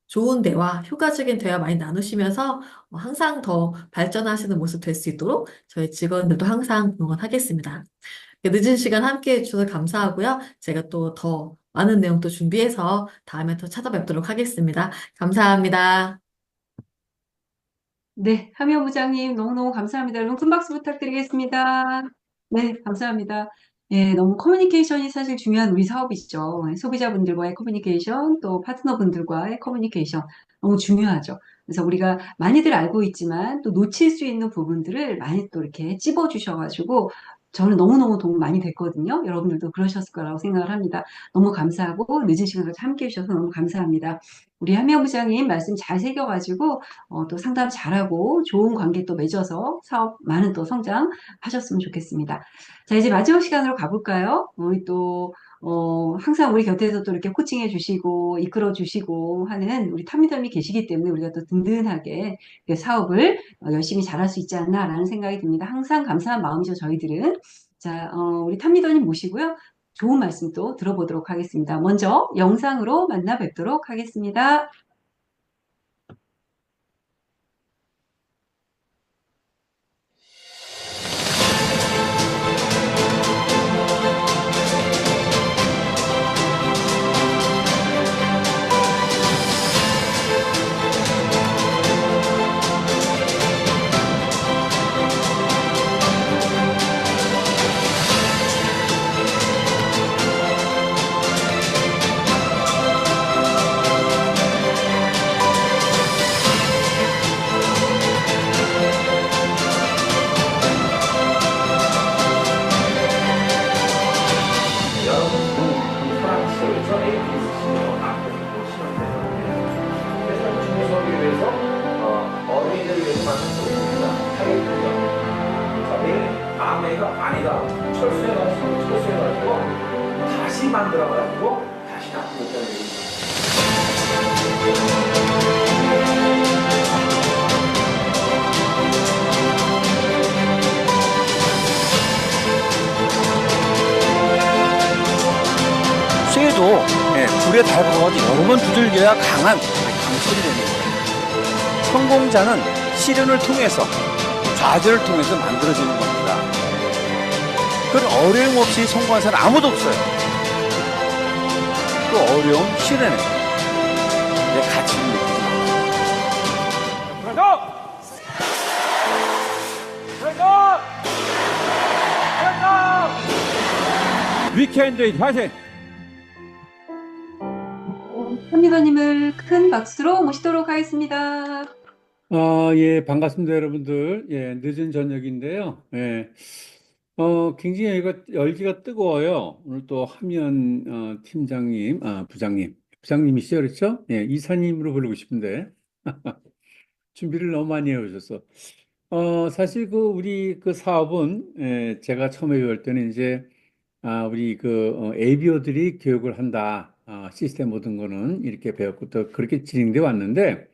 좋은 대화, 효과적인 대화 많이 나누시면서 항상 더 발전하시는 모습 될 수 있도록 저희 직원들도 항상 응원하겠습니다. 늦은 시간 함께 해주셔서 감사하고요. 제가 또 더 많은 내용도 준비해서 다음에 또 찾아뵙도록 하겠습니다. 감사합니다. 네, 하미연 부장님 너무너무 감사합니다. 여러분 큰 박수 부탁드리겠습니다. 네, 감사합니다. 예, 너무 커뮤니케이션이 사실 중요한 우리 사업이죠. 소비자분들과의 커뮤니케이션, 또 파트너분들과의 커뮤니케이션 너무 중요하죠. 그래서 우리가 많이들 알고 있지만 또 놓칠 수 있는 부분들을 많이 또 이렇게 찝어주셔가지고 저는 너무너무 도움 많이 됐거든요. 여러분들도 그러셨을 거라고 생각을 합니다. 너무 감사하고 늦은 시간까지 함께 해주셔서 너무 감사합니다. 우리 한미연 부장님 말씀 잘 새겨가지고 또 상담 잘하고 좋은 관계 또 맺어서 사업 많은 또 성장하셨으면 좋겠습니다. 자, 이제 마지막 시간으로 가볼까요? 우리 또, 항상 우리 곁에서 또 이렇게 코칭해 주시고, 이끌어 주시고 하는 우리 탑리더님이 계시기 때문에 우리가 또 든든하게 그 사업을 열심히 잘할 수 있지 않나라는 생각이 듭니다. 항상 감사한 마음이죠, 저희들은. 자, 우리 탑리더님 모시고요. 좋은 말씀 또 들어보도록 하겠습니다. 먼저 영상으로 만나 뵙도록 하겠습니다. 여러분은 프랑스에서 ABS 시청 앞으로 보시면 돼요. 그래서 중소기업을 위해서 어린이들을 위해서 만든 프로그램입니다. 타겟 자, 내일 아메가 아니다. 철수해가지고 다시 만들어가지고 다시 납품했다는 얘기입니다. 쇠도 불에 달궈가지고 여러 번 두들겨야 강한 강철이 되는 거예요. 성공자는 시련을 통해서 좌절을 통해서 만들어지는 겁니다. 그런 어려움 없이 성공한 사람 아무도 없어요. 그 어려움 시련에 내 가치를 느끼는 위켄드 화이팅! 한미관님을 큰 박수로 모시도록 하겠습니다. 예, 반갑습니다, 여러분들. 예, 늦은 저녁인데요. 예, 굉장히 열기가 뜨거워요. 오늘 또 하면, 팀장님, 부장님이시죠, 그렇죠? 예, 이사님으로 부르고 싶은데. 준비를 너무 많이 해오셔서. 사실 우리 사업은, 제가 처음에 배울 때는 이제, 우리 ABO들이 교육을 한다. 시스템 모든 거는 이렇게 배웠고 또 그렇게 진행돼 왔는데,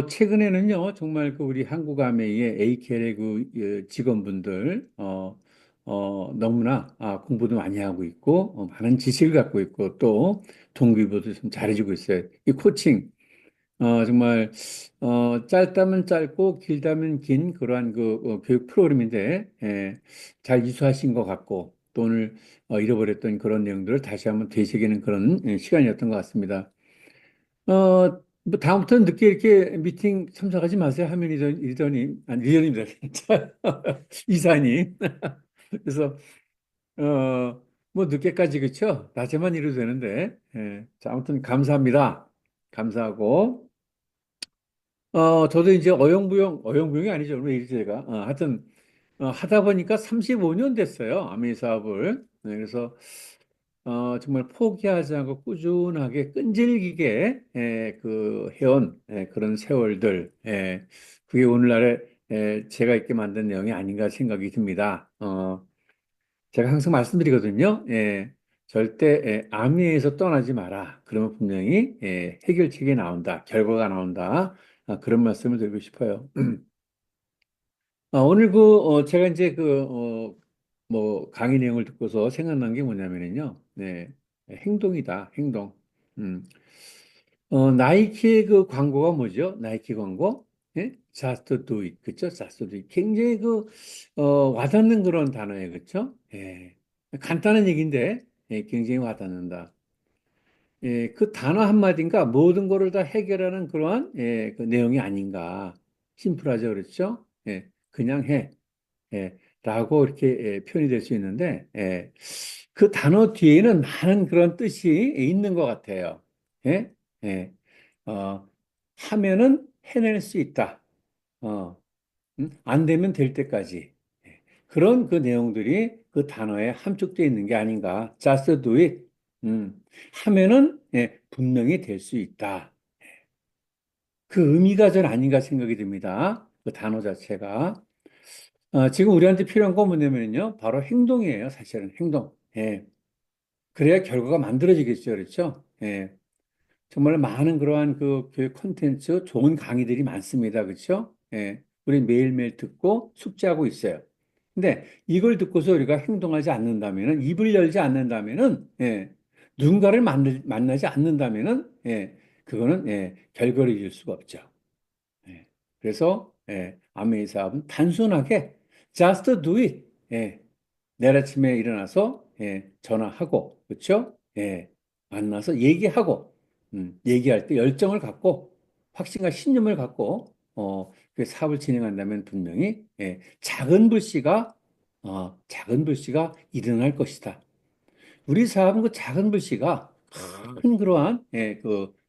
최근에는요, 정말 우리 한국아메이의 AKL의 직원분들, 너무나 공부도 많이 하고 있고, 많은 지식을 갖고 있고, 또 동기부여도 좀 잘해주고 있어요. 이 코칭, 정말, 짧다면 짧고, 길다면 긴 그러한 교육 프로그램인데, 잘 이수하신 것 같고, 또 오늘 잃어버렸던 그런 내용들을 다시 한번 되새기는 그런 시간이었던 것 같습니다. 뭐 다음부터는 늦게 이렇게 미팅 참석하지 마세요. 하면 리더님, 아니 리더님들, 이사님. 그래서 뭐 늦게까지 그쵸? 낮에만 이뤄도 되는데. 예. 자, 아무튼 감사합니다. 감사하고 저도 이제 어영부영이 아니죠. 왜 이리 제가 하여튼 하다 보니까 35년 됐어요. 아미 사업을. 네, 그래서 정말 포기하지 않고 꾸준하게 끈질기게 그 해온 그런 세월들 그게 오늘날에 제가 있게 만든 내용이 아닌가 생각이 듭니다. 제가 항상 말씀드리거든요. 절대 암리에서 떠나지 마라. 그러면 분명히 해결책이 나온다. 결과가 나온다. 그런 말씀을 드리고 싶어요. 오늘 제가 이제 뭐, 강의 내용을 듣고서 생각난 게 뭐냐면요. 네, 행동이다, 행동. 음. 나이키의 그 광고가 뭐죠? 나이키 광고? 예? Just do it. 그쵸? Just do it. 굉장히 와닿는 그런 단어예요. 그쵸? 예. 간단한 얘기인데, 굉장히 와닿는다. 예, 그 단어 한마디인가 모든 거를 다 해결하는 그러한, 그 내용이 아닌가. 심플하죠. 그렇죠? 예. 그냥 해. 라고 이렇게 표현이 될 수 있는데, 그 단어 뒤에는 많은 그런 뜻이 있는 것 같아요. 예? 예. 어, 하면은 해낼 수 있다. 어, 안 되면 될 때까지. 그런 그 내용들이 그 단어에 함축되어 있는 게 아닌가. Just do it. 하면은 분명히 될 수 있다. 그 의미가 전 아닌가 생각이 듭니다. 그 단어 자체가. 지금 우리한테 필요한 건 뭐냐면요. 바로 행동이에요. 사실은 행동. 예. 그래야 결과가 만들어지겠죠. 그렇죠? 예. 정말 많은 그러한 그 교육 콘텐츠, 좋은 강의들이 많습니다. 그렇죠? 예. 우리 매일매일 듣고 숙지하고 있어요. 근데 이걸 듣고서 우리가 행동하지 않는다면은, 입을 열지 않는다면은, 누군가를 만나지 않는다면은, 그거는, 결과를 이룰 수가 없죠. 예. 그래서 아메이 사업은 단순하게 just do it. 내일 아침에 일어나서 전화하고 그렇죠? 만나서 얘기하고 얘기할 때 열정을 갖고 확신과 신념을 갖고 그 사업을 진행한다면 분명히 작은 불씨가 일어날 것이다. 우리 사업은 그 작은 불씨가 큰 그러한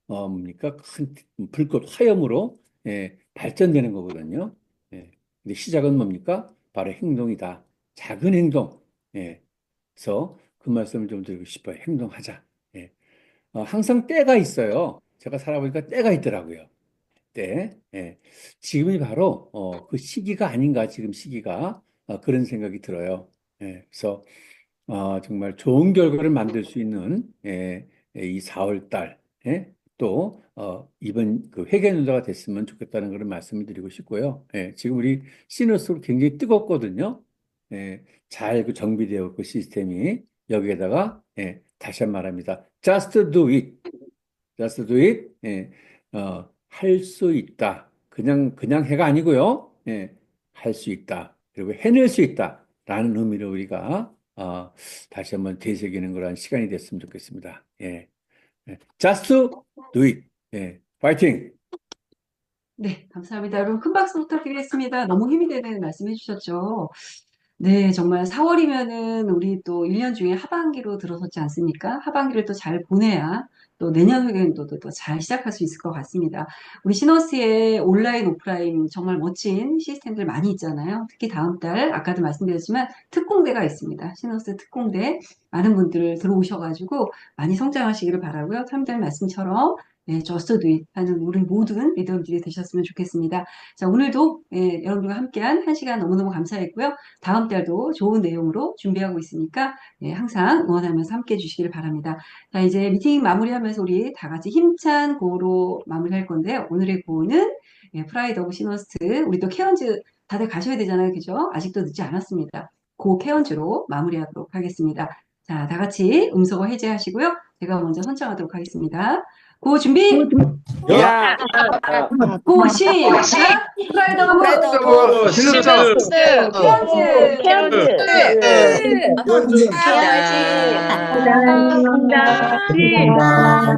뭡니까 큰 불꽃 화염으로 발전되는 거거든요. 근데 시작은 뭡니까? 바로 행동이다. 작은 행동. 그래서 그 말씀을 좀 드리고 싶어요. 행동하자. 항상 때가 있어요. 제가 살아보니까 때가 있더라고요. 때. 지금이 바로 그 시기가 아닌가, 지금 시기가. 그런 생각이 들어요. 그래서 정말 좋은 결과를 만들 수 있는 이 4월 달, 또 이번 그 회계연도가 됐으면 좋겠다는 그런 말씀을 드리고 싶고요. 지금 우리 시너스로 굉장히 뜨겁거든요. 잘 정비되어 있고 시스템이 여기에다가 다시 한 번 말합니다. Just do it. Just do it. 할 수 있다. 그냥 해가 아니고요. 할 수 있다. 그리고 해낼 수 있다. 라는 의미로 우리가 다시 한번 되새기는 그런 시간이 됐으면 좋겠습니다. Just do it. 파이팅! 네, 감사합니다. 여러분 큰 박수 부탁드리겠습니다. 너무 힘이 되는 말씀 해주셨죠. 네, 정말 4월이면은 우리 또 1년 중에 하반기로 들어섰지 않습니까? 하반기를 또 잘 보내야 또 내년 회계연도도 또 잘 시작할 수 있을 것 같습니다. 우리 시너스의 온라인, 오프라인 정말 멋진 시스템들 많이 있잖아요. 특히 다음 달, 아까도 말씀드렸지만 특공대가 있습니다. 시너스 특공대. 많은 분들 들어오셔가지고 많이 성장하시기를 바라고요. 참된 말씀처럼 네, just do it 하는 우리 모든 리더들이 되셨으면 좋겠습니다. 자, 오늘도 여러분들과 함께한 1시간 너무너무 감사했고요. 다음 달도 좋은 내용으로 준비하고 있으니까 항상 응원하면서 함께 해주시기를 바랍니다. 자, 이제 미팅 마무리하면서 우리 다 같이 힘찬 구호로 마무리할 건데요. 오늘의 구호는 프라이드 오브 시너스, 우리 또 케언즈 다들 가셔야 되잖아요. 그죠? 아직도 늦지 않았습니다. 고 케언즈로 마무리하도록 하겠습니다. 자, 다 같이 음소거 해제하시고요. 제가 먼저 선창하도록 하겠습니다. 고 준비. 야, 고 시작. 프라이드 오브 실습. 케언즈. 해야지.